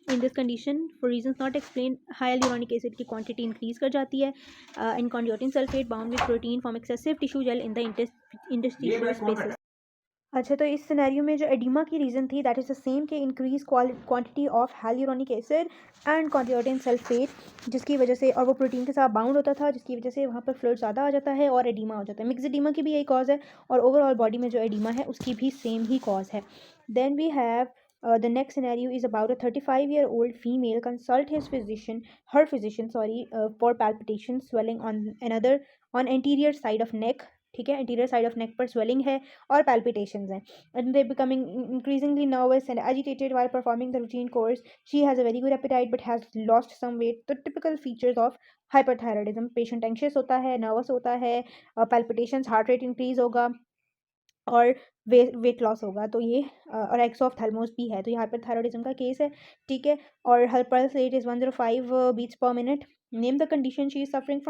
in this condition for reasons not explain. High hyaluronic acid की quantity increase कर जाती है in chondroitin sulphate bound with protein from excessive tissue gel in the interstitial spaces. अच्छा, तो इस scenario में जो oedema की रीज़न थी दैट इज़ द सेम कि increase quantity of hyaluronic acid and chondroitin sulphate, जिसकी वजह से, और वो प्रोटीन के साथ बाउंड होता था, जिसकी वजह से वहाँ पर फ्लूइड ज़्यादा आ जाता है और एडिमा हो जाता है। मिक्स एडिमा की भी यही कॉज है और ओवरऑल बॉडी में जो एडिमा है उसकी भी सेम ही कॉज है। Then we have the next scenario is about a 35-year-old female consult her physician, for palpitation, swelling on anterior side of neck। ठीक है, anterior side of neck पर swelling है और palpitations हैं, and they becoming increasingly nervous and agitated while performing the routine course। She has a very good appetite but has lost some weight। तो typical features of hyperthyroidism, patient anxious होता है, nervous होता है, palpitations, heart rate increase होगा और weight loss होगा। तो ये और एक्स ऑफ थैलमोस भी है, तो ये हाइपरथायरॉयडिज्म का केस है। ठीक है, और her pulse rate is 105 beats per minute. Name the condition she is suffering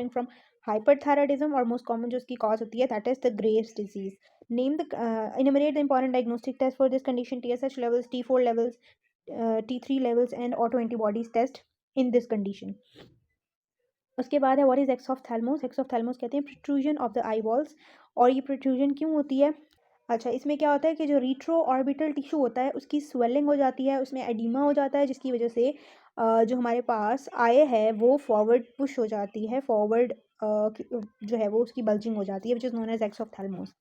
from hyperthyroidism, और मोस्ट कॉमन जो इसकी कॉज होती है that is the Graves disease. Name the enumerate the important diagnostic test for this condition, TSH levels, T4 levels, T3 levels and auto antibodies test in this condition. उसके बाद है what is exophthalmos. Exophthalmos कहते हैं protrusion of the I balls. और ये protrusion क्यों होती है? अच्छा, इसमें क्या होता है कि जो रीट्रो ऑर्बिटल टिश्यू होता है उसकी स्वेलिंग हो जाती है, उसमें एडिमा हो जाता है, जिसकी वजह से जो हमारे पास आई है वो फॉरवर्ड पुश हो जाती है, फॉरवर्ड जो है वो उसकी बल्जिंग हो जाती है, विच इज़ नोन एज एक्सॉफ्थैल्मोस।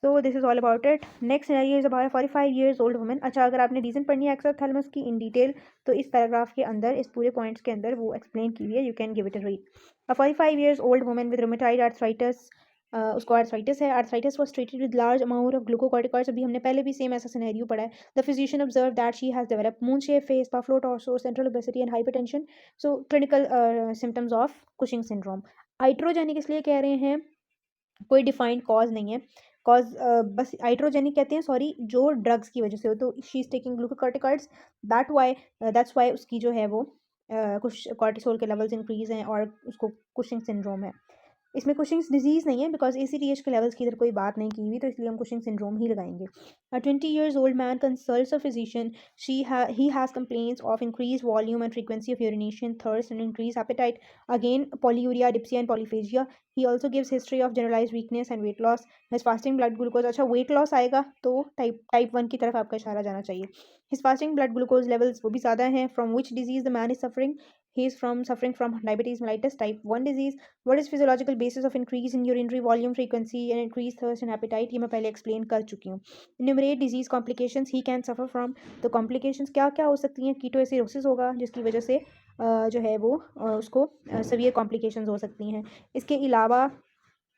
तो this is all about it. Next scenario is about 45 years old woman। अच्छा, अगर आपने रीज़न पढ़नी है एक्सोथैलेमस की इन डिटेल तो इस पैराग्राफ के अंदर, इस पूरे पॉइंट्स के अंदर वो एक्सप्लेन की हुई है, you can give it a read. A 45 years old woman with rheumatoid arthritis, उसको आर्थराइटिस है। Arthritis was treated with large amount of glucocorticoids. अभी हमने पहले भी सेम ऐसा सिनेरियो पढ़ा है। The physician observe that she has develop moon shape face, buffalo torso, central obesity and hypertension. So clinical symptoms of Cushing syndrome. Iatrogenic इसलिए कह रहे हैं, कोई डिफाइंड कॉज नहीं है। कॉज बस हाइड्रोजेनिक कहते हैं, सॉरी, जो ड्रग्स की वजह से हो। तो she is taking glucocorticoids, that's why उसकी जो है वो कुछ कॉर्टिसोल के लेवल्स इंक्रीज हैं और उसको कुशिंग सिंड्रोम है। इसमें कुशिंग्स डिजीज़ नहीं है बिकॉज ACTH के लेवल्स की इधर कोई बात नहीं की हुई, तो इसलिए हम कुशिंग सिंड्रोम ही लगाएंगे। A 20 years old man consults a physician। He has complaints of increased volume and frequency of urination, thirst and increased appetite, again polyuria, dyspepsia and polyphagia। He also gives history of generalized weakness and weight loss। His fasting blood glucose, अच्छा weight loss आएगा तो type 1 की तरफ आपका इशारा जाना चाहिए। His fasting blood glucose levels वो भी ज़्यादा हैं। From which disease the man is suffering? He is suffering from diabetes mellitus type 1 disease। What is physiological basis of increase in urinary volume, frequency and increased thirst and appetite? ये मैं पहले explain कर चुकी हूँ। Enumerate disease complications he can suffer from। तो complications क्या क्या हो सकती हैं? कीटोएसिडोसिस होगा, जिसकी वजह से जो है वो उसको severe complications हो सकती हैं। इसके अलावा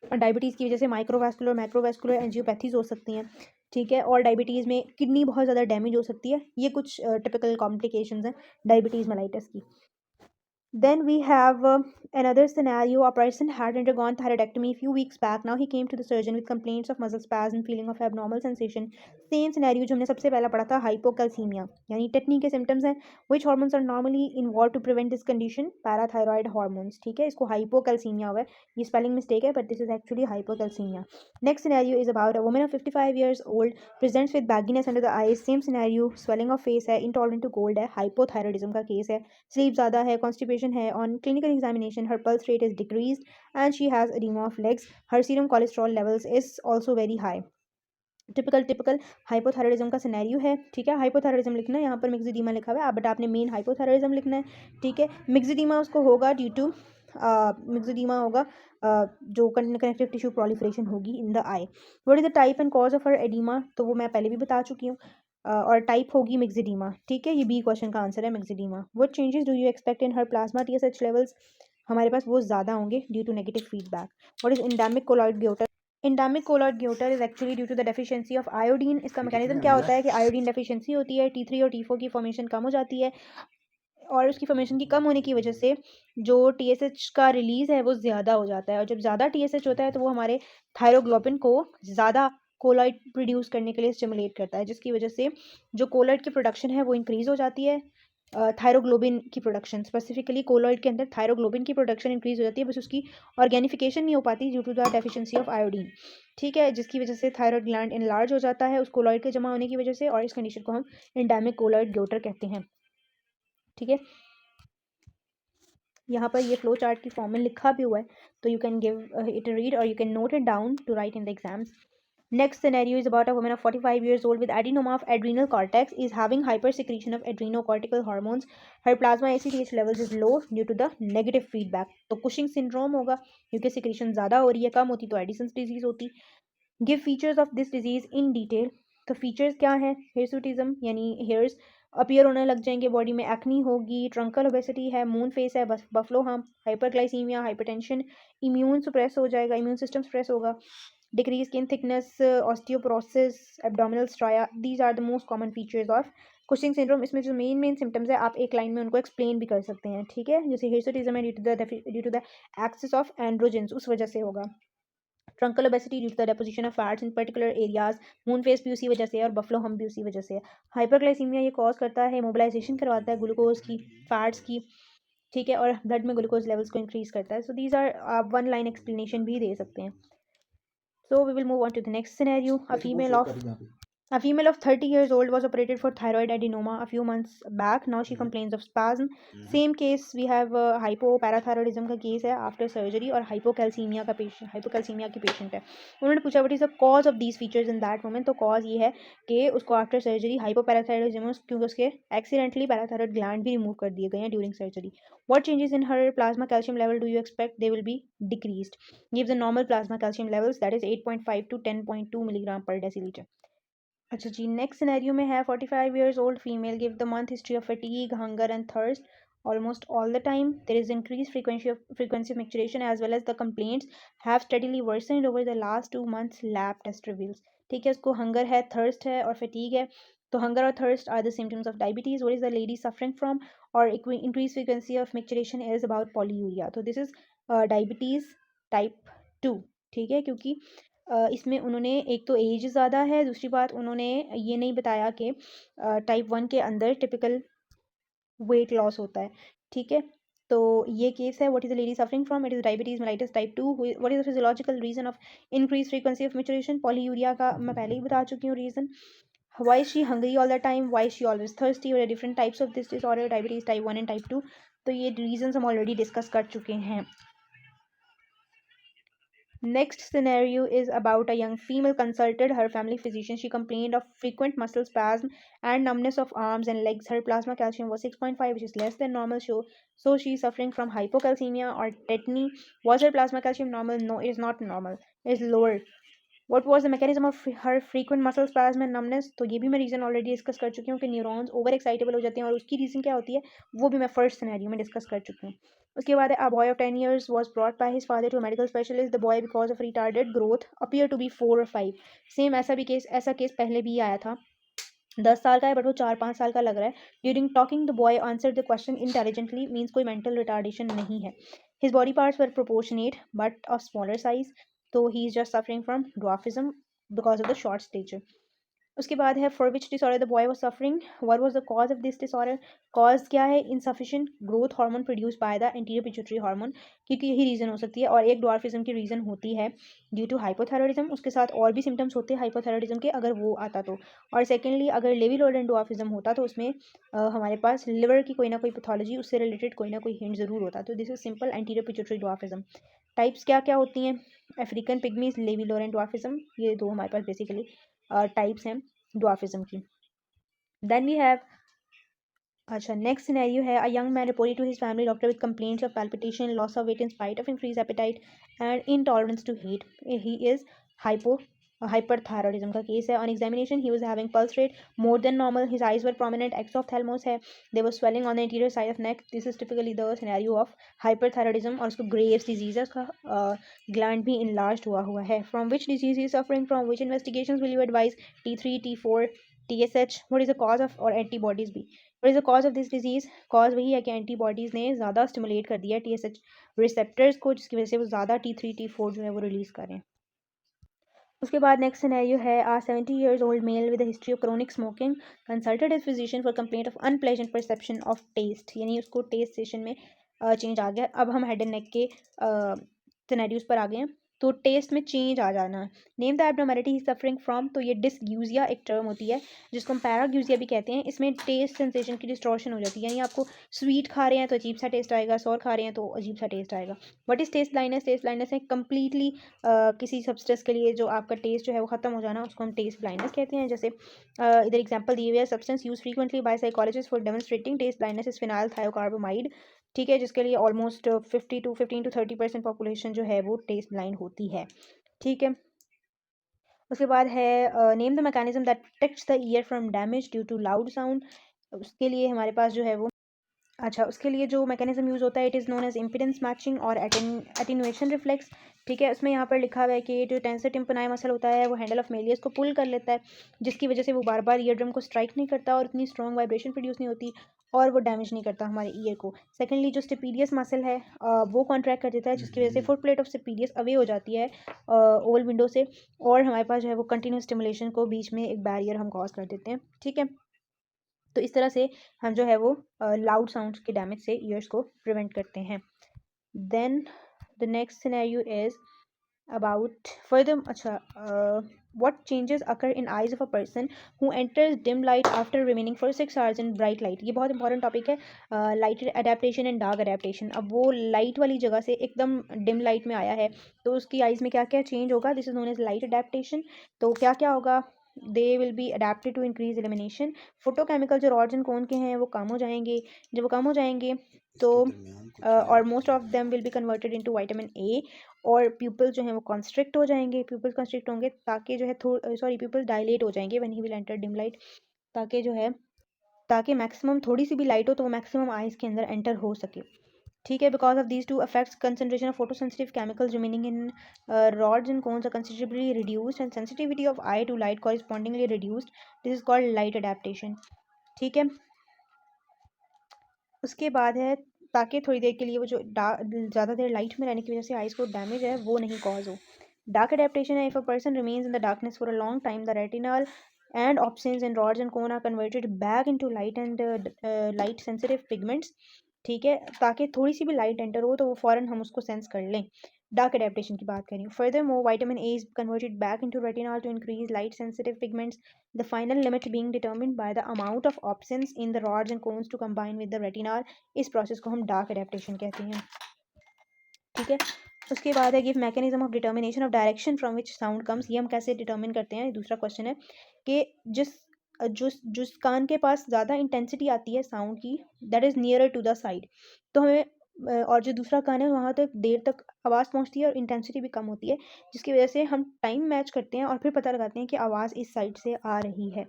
डायबिटीज़ की वजह से माइक्रोवास्कुलर मैक्रोवास्कुलर एंजियोपैथीज हो सकती हैं। ठीक है, और डायबिटीज़ में किडनी बहुत ज़्यादा डैमेज हो सकती है। ये कुछ टिपिकल कॉम्प्लिकेशंस हैं डायबिटीज़ मेलाइटस की। Then we have another scenario. A person had undergone thyroidectomy a few weeks back. Now he came to the surgeon with complaints of muscle spasm, feeling of abnormal sensation। Same scenario जो हमने सबसे पहला पढ़ा था, hypocalcaemia यानी tetani के symptoms हैं। Which hormones are normally involved to prevent this condition? Parathyroid hormones। ठीक है, इसको हाइपोकैल्सीमिया हुआ है, ये स्पेलिंग मिस्टेक है, but this is actually hypocalcemia। Next scenario is about a woman of 55 years old presents with bagginess under the eyes। Same scenario, swelling of face है, intolerant to cold है, hypothyroidism का case है, sleep ज़्यादा है, constipation है। On clinical examination her pulse rate is decreased and she has edema of legs। her serum cholesterol levels is also very high। Typical hypothyroidism का scenario है। ठीक है, हाइपोथायरॉयडिज्म लिखना है, यहाँ पर मिक्सडीमा लिखा हुआ है, बट आपने मेन हाइपोथायरॉयडिज्म लिखना है। ठीक है, मिक्सडीमा उसको होगा ड्यू टू मिक्सडीमा होगा जो कनेक्टिव टिश्यू प्रोलिफरेशन होगी in the I. What is the type and cause of her oedema? तो वो मैं पहले भी बता चुकी हूँ, और टाइप होगी मिक्सडीमा। ठीक है, ये बी क्वेश्चन का आंसर है, myxoedema. What changes do you expect in her plasma TSH levels? हमारे पास वो ज़्यादा होंगे due to negative feedback. What is endemic colloid goitre? Endemic colloid goitre is actually due to the deficiency of iodine. इसका mechanism क्या होता है कि आयोडीन डेफिशिएंसी होती है, T3 और T4 की फॉर्मेशन कम हो जाती है, और उसकी फॉर्मेशन की कम होने की वजह से जो TSH का रिलीज़ है वो ज़्यादा हो जाता है, और जब ज़्यादा TSH होता है तो वो हमारे थायरोग्लोबिन को ज़्यादा कोलॉइड प्रोड्यूस करने के लिए स्टिमुलेट करता है, जिसकी वजह से जो कोलॉइड की प्रोडक्शन है वो इंक्रीज़ हो जाती है। थायरोग्लोबिन की प्रोडक्शन, स्पेसिफिकली कोलॉइड के अंदर थायरोग्लोबिन की प्रोडक्शन इंक्रीज़ हो जाती है, बस उसकी ऑर्गेनिफिकेशन नहीं हो पाती due to the deficiency of iodine. ठीक है, जिसकी वजह से थायराइड ग्लैंड इनलार्ज हो जाता है उस कोलॉइड के जमा होने की वजह से, और इस कंडीशन को हम एंडेमिक कोलॉइड गोटर कहते हैं। ठीक है, यहाँ पर ये फ्लो चार्ट की फॉर्म में लिखा भी हुआ है, तो you can give it a read और you can note it down to write in the exams. Next scenario is about a woman of 45 years old with adenoma of adrenal cortex is having hypersecretion of adrenocortical hormones. Her plasma ACTH levels is low due to the negative feedback. तो Cushing syndrome होगा क्योंकि secretion ज़्यादा हो रही है, कम होती तो Edison's disease होती. Give features of this disease in detail. तो फीचर्स क्या है? हिरसुटिज्म यानी हेयर्स अपीयर होने लग जाएंगे बॉडी में, एक्नी होगी, ट्रंकल ओबेसिटी है, मून फेस है, बफलो हम, हाइपरग्लाइसीमिया, हाइपरटेंशन, इम्यून सुप्रेस हो जाएगा, इम्यून सिस्टम सुप्रेस होगा, decreased skin thickness, osteoporosis, abdominal stria. These are the most common features of Cushing syndrome. इसमें जो मेन सिम्टम्स है आप एक लाइन में उनको एक्सप्लेन भी कर सकते हैं. ठीक है, जैसे हिरसुटिज्म है due to the excess of androgens, उस वजह से होगा. Truncal obesity due to the deposition of fats in particular areas, moon face भी उसी वजह से है और बफलो हम भी उसी वजह से है. हाइपरग्लाइसीमिया ये कॉज करता है, मोबिलाइजेशन करवाता है ग्लूकोज की, फैट्स की. ठीक है, और ब्लड में ग्लूकोज लेवल्स को इंक्रीज करता है. सो दीज आर, आप वन लाइन एक्सप्लेनेशन भी दे सकते हैं. So we will move on to the next scenario. A female of 30 years old was operated for thyroid adenoma a few months back. Now she complains of spasm. Same case we have hypoparathyroidism का case है after surgery और hypocalcemia की patient है. उन्होंने पूछा what is the cause of these features in that woman. तो cause ये है कि उसको आफ्टर सर्जरी hypoparathyroidism क्योंकि उसके accidentally parathyroid gland भी रिमूव कर दिए गए हैं during surgery. What changes in her plasma calcium level do you expect? They will be decreased. Give the normal plasma calcium levels, that is 8.5 to 10.2 milligram per deciliter. अच्छा जी, next scenario में है 45 years old female give the month history of fatigue, hunger and thirst almost all the time. There is increased frequency of micturition as well as the complaints have steadily worsened over the last 2 months, lab test reveals. ठीक है, उसको hunger है, thirst है और fatigue है. तो hunger और thirst are the symptoms of diabetes. What is the lady suffering from? और increase frequency of micturition is about polyuria. तो दिस इज डायबिटीज टाइप 2. ठीक है, क्योंकि इसमें उन्होंने एक तो एज ज़्यादा है, दूसरी बात उन्होंने ये नहीं बताया कि टाइप 1 के अंदर टिपिकल वेट लॉस होता है. ठीक है, तो ये केस है. What is the lady suffering from? It is diabetes mellitus type 2. What is the physiological reason of increase frequency of maturation? Polyuria का मैं पहले ही बता चुकी हूँ reason. Why is she hungry all the time? Why is she always thirsty? What are different types of this disorder, diabetes type 1 and type 2? तो ये reasons हम ऑलरेडी डिस्कस कर चुके हैं. Next scenario is about a young female consulted her family physician. She complained of frequent muscle spasm and numbness of arms and legs. Her plasma calcium was 6.5, which is less than normal. So she is suffering from hypocalcemia or tetany. Was her plasma calcium normal? No, it is not normal. It is lower. What was the mechanism of her frequent muscle spasm and numbness? तो ये भी मैं reason already discuss कर चुकी हूँ कि neurons over excitable हो जाते हैं और उसकी रीज़न क्या होती है वो भी मैं फर्स्ट सिनेरियो में डिस्कस कर चुकी हूँ. उसके बाद a boy of 10 years was brought by his father to a medical specialist. The boy because of retarded growth appeared to be 4 or 5. Same ऐसा केस पहले भी आया था. 10 साल का है बट वो 4-5 साल का लग रहा है. During talking the boy answer the question intelligently, means कोई मेंटल रिटार्डेशन नहीं है. His body parts were proportionate but of smaller size. तो he is just suffering from dwarfism because of the short stature. उसके बाद है for which disorder the boy was suffering. What was the cause of this disorder? Cause क्या है? Insufficient growth hormone produce by the anterior pituitary hormone, क्योंकि यही reason हो सकती है. और एक ड्वार्फिज्म की रीज़न होती है ड्यू टू हाइपोथायरॉयडिज्म. उसके साथ और भी सिम्टम्स होते हैं हाइपोथायरॉयडिज्म के अगर वो आता तो. और सेकेंडली अगर लेवी-लोडेन ड्वार्फिज्म होता तो उसमें हमारे पास लिवर की कोई ना कोई पैथोलॉजी, उससे रिलेटेड कोई ना कोई हिंट ज़रूर होता. तो this is simple anterior pituitary dwarfism. Types क्या क्या होती हैं? अफ्रीकन पिग्मीज, लेवी-लोडेन ड्वार्फिज्म, ये दो हमारे पास बेसिकली टाइप्स हैं dwarfism की. Then we have, अच्छा नेक्स्ट सिनेरियो है a young man reported to his family doctor with complaints of palpitation, loss of weight in spite of increased appetite and intolerance to heat. He is hyperthyroidism का case है. On examination he was having pulse rate more than normal. His eyes were prominent. Exophthalmos है. There was swelling on the anterior side of neck. This is typically the scenario of hyperthyroidism. और उसको Graves disease है, उसका gland भी enlarged हुआ है. From which disease he is suffering from? Which investigations will you advise? T3, T4, TSH. What is the cause of, और antibodies भी. What is the cause of this disease? Cause वही है कि antibodies ने ज़्यादा stimulate कर दिया TSH receptors को, जिसकी वजह से वो ज़्यादा T3, T4 जो है वो रिलीज़ करें. उसके बाद नेक्स्ट सिनेरियो है, आ 70 years old male with a history of chronic smoking consulted his physician for complaint of unpleasant perception of taste, यानी उसको टेस्ट सेशन में चेंज आ गया। अब हम हेड एंड नेक के सिनेरियोज पर आ गए हैं। तो टेस्ट में चेंज आ जाना, name the abnormality he suffering from, तो ये डिसग्यूजिया एक टर्म होती है जिसको हम पैराग्यूजिया भी कहते हैं। इसमें टेस्ट सेंसेशन की डिस्टॉर्शन हो जाती है, यानी आपको स्वीट खा रहे हैं तो अजीब सा टेस्ट आएगा, सॉर खा रहे हैं तो अजीब सा टेस्ट आएगा। What is taste blindness? Taste blindness है कम्प्लीटली किसी सब्सटेंस के लिए जो आपका टेस्ट जो है वो ख़त्म हो जाना, उसको हम टेस्ट ब्लाइंडनेस कहते हैं। जैसे इधर एग्जांपल दिए हुए हैं, substance use frequently by psychologist for demonstrating test blindness is phenyl thiocarbamide, ठीक है, जिसके लिए ऑलमोस्ट 15 to 30% पॉपुलेशन जो है वो टेस्ट ब्लाइंड होती है, ठीक है। उसके बाद है name the mechanism that protects the ear from damage due to loud sound, उसके लिए हमारे पास जो है वो उसके लिए जो मैकेनिज्म यूज़ होता है, it is known as impedance matching और एटेन्यूएशन रिफ्लेक्स, ठीक है। उसमें यहाँ पर लिखा हुआ है कि जो टेंसर टिम्पनाई मसल होता है वो हैंडल ऑफ मेलियस को पुल कर लेता है, जिसकी वजह से वो बार बार ईयर ड्रम को स्ट्राइक नहीं करता और इतनी स्ट्रॉन्ग वाइब्रेशन प्रोड्यूस नहीं होती और वो डैमेज नहीं करता हमारे ईयर को। सेकेंडली जो स्टेपीडियस मसल है वो कॉन्ट्रैक्ट कर देता है, जिसकी वजह से foot plate of stapedius away हो जाती है ओवल विंडो से, और हमारे पास जो है वो कंटिन्यूस स्टिमुलेशन को बीच में एक बैरियर हम कॉज कर देते हैं, ठीक है। तो इस तरह से हम जो है वो लाउड साउंड्स के डैमेज से ईयर्स को प्रिवेंट करते हैं। Then the next scenario is about further what changes occur in eyes of a person who enters dim light after remaining for 6 hours in bright light। ये बहुत important topic है, light adaptation and dark adaptation. अब वो light वाली जगह से एकदम dim light में आया है तो उसकी आइज़ में क्या क्या चेंज होगा, this is known as light adaptation. तो क्या क्या होगा, they will be adapted to increase illumination, photochemical जो रॉड्स एंड कोन के हैं वो कम हो जाएंगे, जब वो कम हो जाएंगे तो और most of them will be converted into vitamin A, और प्यूपल जो है वो कंस्ट्रिक्ट हो जाएंगे, प्यूपल कंस्ट्रिक्ट होंगे ताकि जो है प्यूपल डायलेट हो जाएंगे when he will enter dim light, ताकि जो है ताकि मैक्सिमम थोड़ी सी भी लाइट हो तो वो मैक्सिमम आइज के अंदर एंटर हो सके, ठीक है। Because of these two affects concentration of photosensitive chemicals remaining in rods and cones are considerably reduced and sensitivity of eye to light correspondingly reduced, this is called light adaptation, ठीक है। उसके बाद है ताकि थोड़ी देर के लिए वो जो ज़्यादा देर लाइट में रहने की वजह से आइज़ को डैमेज है वो नहीं कॉज हो। डार्क एडेप्टेशन है, if a person remains in the darkness for a long time the retinal and opsins and rods and cone are converted back into light and light sensitive pigments, ठीक है, ताकि थोड़ी सी भी light enter हो तो वो फ़ौरन हम उसको सेंस कर लें। डार्क एडेप्टेशन की बात करें, further more vitamin A is converted back into retinol to increase light sensitive pigments, the final limit being determined by the amount of opsins in the rods and cones to combine with the retinol. इस process को हम dark adaptation कहते हैं, ठीक है। उसके बाद है give mechanism of determination of direction from which sound comes, ये हम कैसे डिटर्मिन करते हैं, दूसरा क्वेश्चन है कि जिस जिस जिस कान के पास ज़्यादा इंटेंसिटी आती है साउंड की, that is nearer to the side, तो हमें और जो दूसरा कान है वहाँ तक देर तक आवाज़ पहुँचती है और इंटेंसिटी भी कम होती है, जिसकी वजह से हम टाइम मैच करते हैं और फिर पता लगाते हैं कि आवाज़ इस साइड से आ रही है,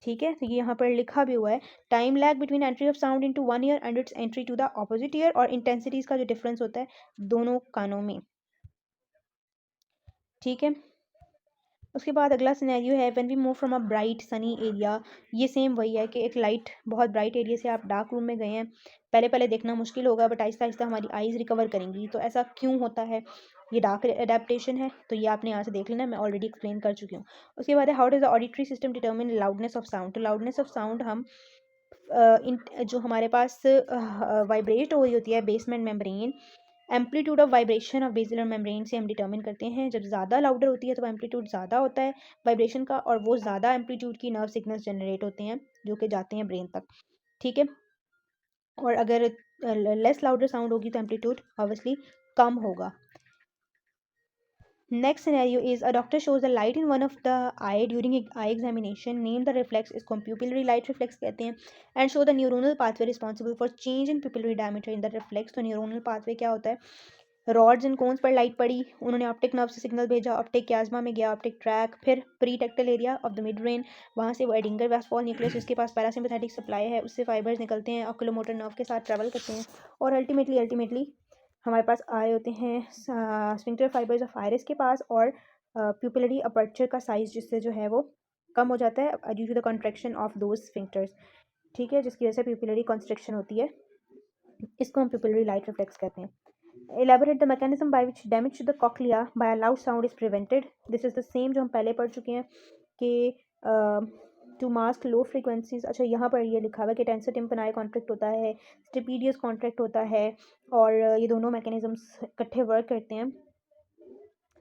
ठीक है। तो ये यहाँ पर लिखा भी हुआ है, time lag between entry of sound into one ear and its entry to the opposite ear, और इंटेंसिटीज़ का जो डिफरेंस होता है दोनों कानों में, ठीक है। उसके बाद अगला सिनेरियो है when we move from a bright sunny area, ये सेम वही है कि एक लाइट बहुत ब्राइट एरिया से आप डार्क रूम में गए हैं, पहले पहले देखना मुश्किल होगा बट आहिस्ता आहिस्ता हमारी आइज़ रिकवर करेंगी, तो ऐसा क्यों होता है, ये डार्क एडेप्टेशन है, तो ये आपने यहाँ से देख लेना, मैं ऑलरेडी एक्सप्लेन कर चुकी हूँ। उसके बाद है how does the auditory system determine loudness of sound, तो लाउडनेस ऑफ साउंड हम जो हमारे पास वाइब्रेट हो रही होती है basement membrane, amplitude of vibration of basilar membrane से हम डिटर्मिन करते हैं, जब ज़्यादा लाउडर होती है तो एम्पलीट्यूड ज़्यादा होता है वाइब्रेशन का, और वो ज़्यादा एम्पलीट्यूड की नर्व सिग्नल्स जनरेट होते हैं जो कि जाते हैं ब्रेन तक, ठीक है। और अगर लेस लाउडर साउंड होगी तो एम्पलीट्यूड ऑब्वियसली कम होगा। Next scenario is a doctor shows a light in one of the eye during eye examination. Name the reflex, इसको हम pupillary light reflex कहते हैं, and show the neuronal pathway responsible for change in pupillary diameter in the reflex। तो neuronal pathway क्या होता है, rods and cones पर light पड़ी, उन्होंने ऑप्टिक नर्व से सिग्नल भेजा, ऑप्टिक क्याज्मा में गया ऑप्टिक ट्रैक, फिर pretectal area of the midbrain, वहाँ से वो एडिंगर वेस्फॉल न्यूक्लियस जिसके पास पैरासिम्पैथेटिक सप्लाई है उससे फाइबर्स निकलते हैं, ऑक्यूलोमोटर नर्व के साथ ट्रैवल करते हैं, और अल्टीमेटली हमारे पास आए होते हैं स्फिंक्टर फाइबर्स ऑफ आइरिस के पास, और प्यूपिलरी अपर्चर का साइज जिससे जो है वो कम हो जाता है due to the contraction of those sphincters, ठीक है, जिसकी वजह से प्यूपिलरी कॉन्स्ट्रिक्शन होती है, इसको हम प्यूपिलरी लाइट रिफ्लेक्स कहते हैं। Elaborate the mechanism by which damage to the cochlea by a loud sound is prevented. This is the same जो हम पहले पढ़ चुके हैं कि टू मास्क लो फ्रीक्वेंसीज। अच्छा, यहाँ पर ये लिखा हुआ है कि टेंसर टिम्पनाई कॉन्ट्रैक्ट होता है, स्टिपीडियस कॉन्ट्रैक्ट होता है, और ये दोनों मैकेनिज्म्स इकट्ठे वर्क करते हैं।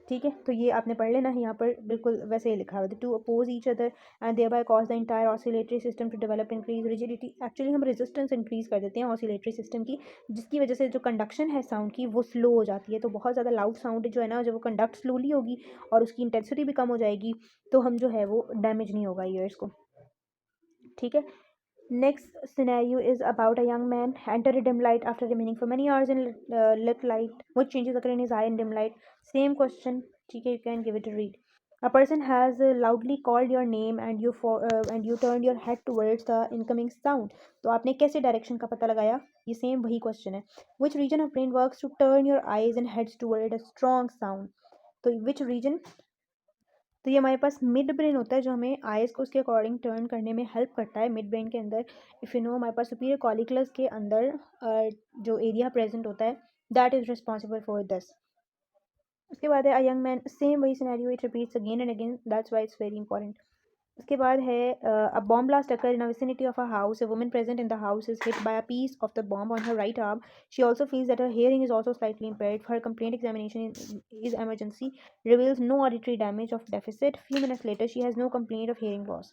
ठीक है, तो ये आपने पढ़ लेना है, यहाँ पर बिल्कुल वैसे ही लिखा हुआ है, to oppose each other and thereby cause the entire oscillatory system to develop increase rigidity. Actually हम रेजिस्टेंस इंक्रीज कर देते हैं ऑसिलेटरी सिस्टम की, जिसकी वजह से जो कंडक्शन है साउंड की वो स्लो हो जाती है। तो बहुत ज़्यादा लाउड साउंड जो है ना, जब वो कंडक्ट स्लोली होगी और उसकी इंटेंसिटी भी कम हो जाएगी, तो हम जो है वो डैमेज नहीं होगा ईयर्स को। ठीक है, next scenario is about a young man enter a dim light after remaining for many hours in lit light. What changes occur in his eye in dim light? Same question. ठीक है, you can give it a read. A person has loudly called your name and you turned your head towards the incoming sound. तो आपने कैसे direction का पता लगाया? ये same वही क्वेश्चन है. Which region of brain works to turn your eyes and heads toward a strong sound? तो which region? तो ये हमारे पास मिड ब्रेन होता है जो हमें आइज़ को उसके अकॉर्डिंग टर्न करने में हेल्प करता है। मिड ब्रेन के अंदर इफ़ यू नो हमारे पास सुपीरियर कॉलिकुलस के अंदर जो एरिया प्रेजेंट होता है, that is responsible for this. उसके बाद है अ यंग मैन, सेम वही scenario, it repeats again and again, that's why it's very important. उसके बाद है a bomb blast occurred in a vicinity of a house. A woman present in the house is hit by a piece of the bomb on her right arm. She also feels that her hearing is also slightly impaired. Her complaint examination is emergency reveals no auditory damage of deficit. Few minutes later, she has no complaint of hearing loss.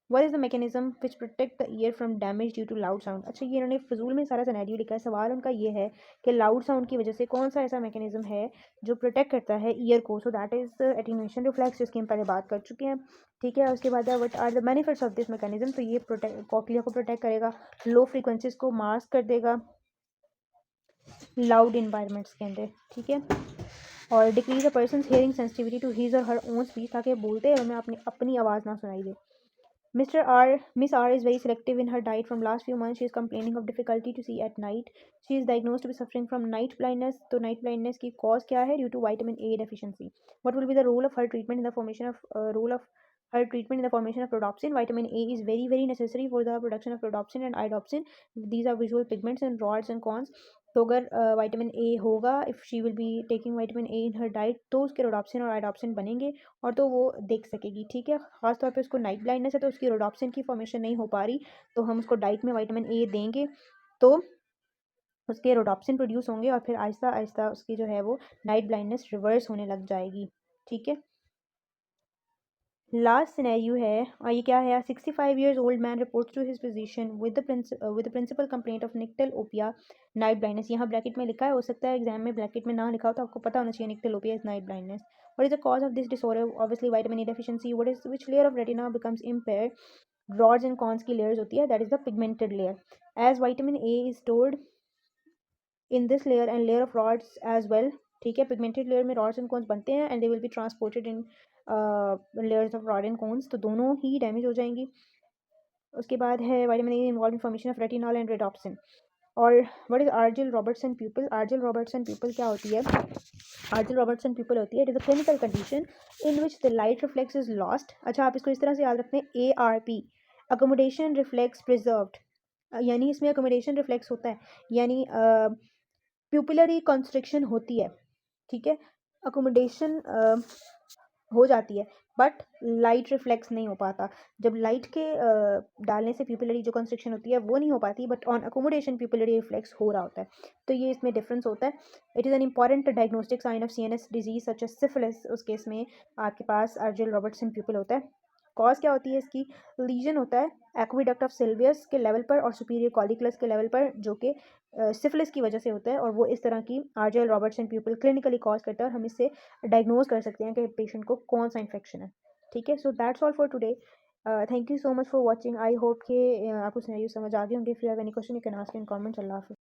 What is the mechanism which protect the ear from damage due to loud sound? अच्छा, ये इन्होंने फजूल में सारा scenario लिखा है। सवाल उनका ये है कि लाउड साउंड की वजह से कौन सा ऐसा मैकेनिज्म है जो प्रोटेक्ट करता है ईयर को। So that is attenuation reflex, जिसकी हम पहले बात कर चुके हैं। ठीक है, उसके बाद what are the benefits of this mechanism? तो ये प्रोटेक्ट कॉक्लिया को प्रोटेक्ट करेगा, लो फ्रीक्वेंसीज को मास्क कर देगा लाउड इन्वायरमेंट्स के अंदर। ठीक है, और decrease a person hearing sensitivity to his or her own speech, ताकि बोलते हैं हमें अपनी आवाज़ ना सुनाई दे। Miss R is very selective in her diet. From last few months, she is complaining of difficulty to see at night. She is diagnosed to be suffering from night blindness. तो night blindness की cause क्या है? Due to vitamin A deficiency. What will be the role of her treatment in the formation of rhodopsin? Vitamin A is very necessary for the production of rhodopsin and iodopsin. These are visual pigments and rods and cones. तो अगर vitamin A होगा, if she will be taking vitamin A in her diet, तो उसके rhodopsin और आइडॉप्सिन बनेंगे और तो वो देख सकेगी। ठीक है, खासतौर पे उसको नाइट ब्लाइंडनेस है तो उसकी रोडॉप्सिन की फॉर्मेशन नहीं हो पा रही, तो हम उसको डाइट में विटामिन ए देंगे तो उसके रोडॉप्सिन प्रोड्यूस होंगे और फिर आहिस्ता आहिस्ता उसकी जो है वो नाइट ब्लाइंडनेस रिवर्स होने लग जाएगी। ठीक है, लास्ट सिनेरियो है और ये क्या है? 65 years old man reports to his physician with the principal complaint of nictylopia night blindness. यहाँ ब्रैकेट में लिखा है, हो सकता है एग्जाम में ब्रैकेट में ना लिखा हो, तो आपको पता होना चाहिए nictylopia is night blindness. What is the cause of this disorder? Obviously vitamin A deficiency. Which layer of retina becomes impaired? Rods and cones की layers होती है, that is the pigmented layer. As vitamin A is stored in this layer and layer of rods as well. ठीक है, pigmented layer में rods and cones बनते हैं and they will be transported in layers of rod and cones, तो दोनों ही damage हो जाएंगी। उसके बाद है vitamin A involve in formation of retinol and rhodopsin. और what is Argyll Robertson pupil? Argyll Robertson pupil क्या होती है? आर्जिल रॉबर्टसन प्यूपल होती है, it is a clinical condition in which the light reflex is lost. अच्छा, आप इसको इस तरह से याद रखते हैं, ARP अकोमोडेशन रिफ्लेक्स प्रिजर्व्ड, यानी इसमें अकोमोडेशन रिफ्लेक्स होता है, यानी प्यूपिलरी कंस्ट्रिक्शन होती है। ठीक है, अकोमोडेशन हो जाती है बट लाइट रिफ्लेक्स नहीं हो पाता। जब लाइट के डालने से प्यूपिलरी जो कंस्ट्रिक्शन होती है वो नहीं हो पाती, but on accommodation pupillary reflex हो रहा होता है। तो ये इसमें डिफरेंस होता है। It is an important diagnostic sign of CNS disease such as syphilis. उस केस में आपके पास आर्जिल रॉबर्टसन प्यूपल होता है। कॉज क्या होती है इसकी? लीजन होता है एक्विडक्ट ऑफ सिल्वियस के लेवल पर और सुपीरियर कॉलिकुलस के लेवल पर, जो कि सिफिलिस की वजह से होता है, और वो इस तरह की आर्जिल रॉबर्टसन प्यूपल क्लिनिकली कॉज करता है और हम इससे डायग्नोज कर सकते हैं कि पेशेंट को कौन सा इन्फेक्शन है। ठीक है, so that's all for today. Thank you so much for watching. I hope कि आपको सिनेरियो समझ आ गए होंगे। If you have any question you can ask in comments. अल्लाह हाफिज़।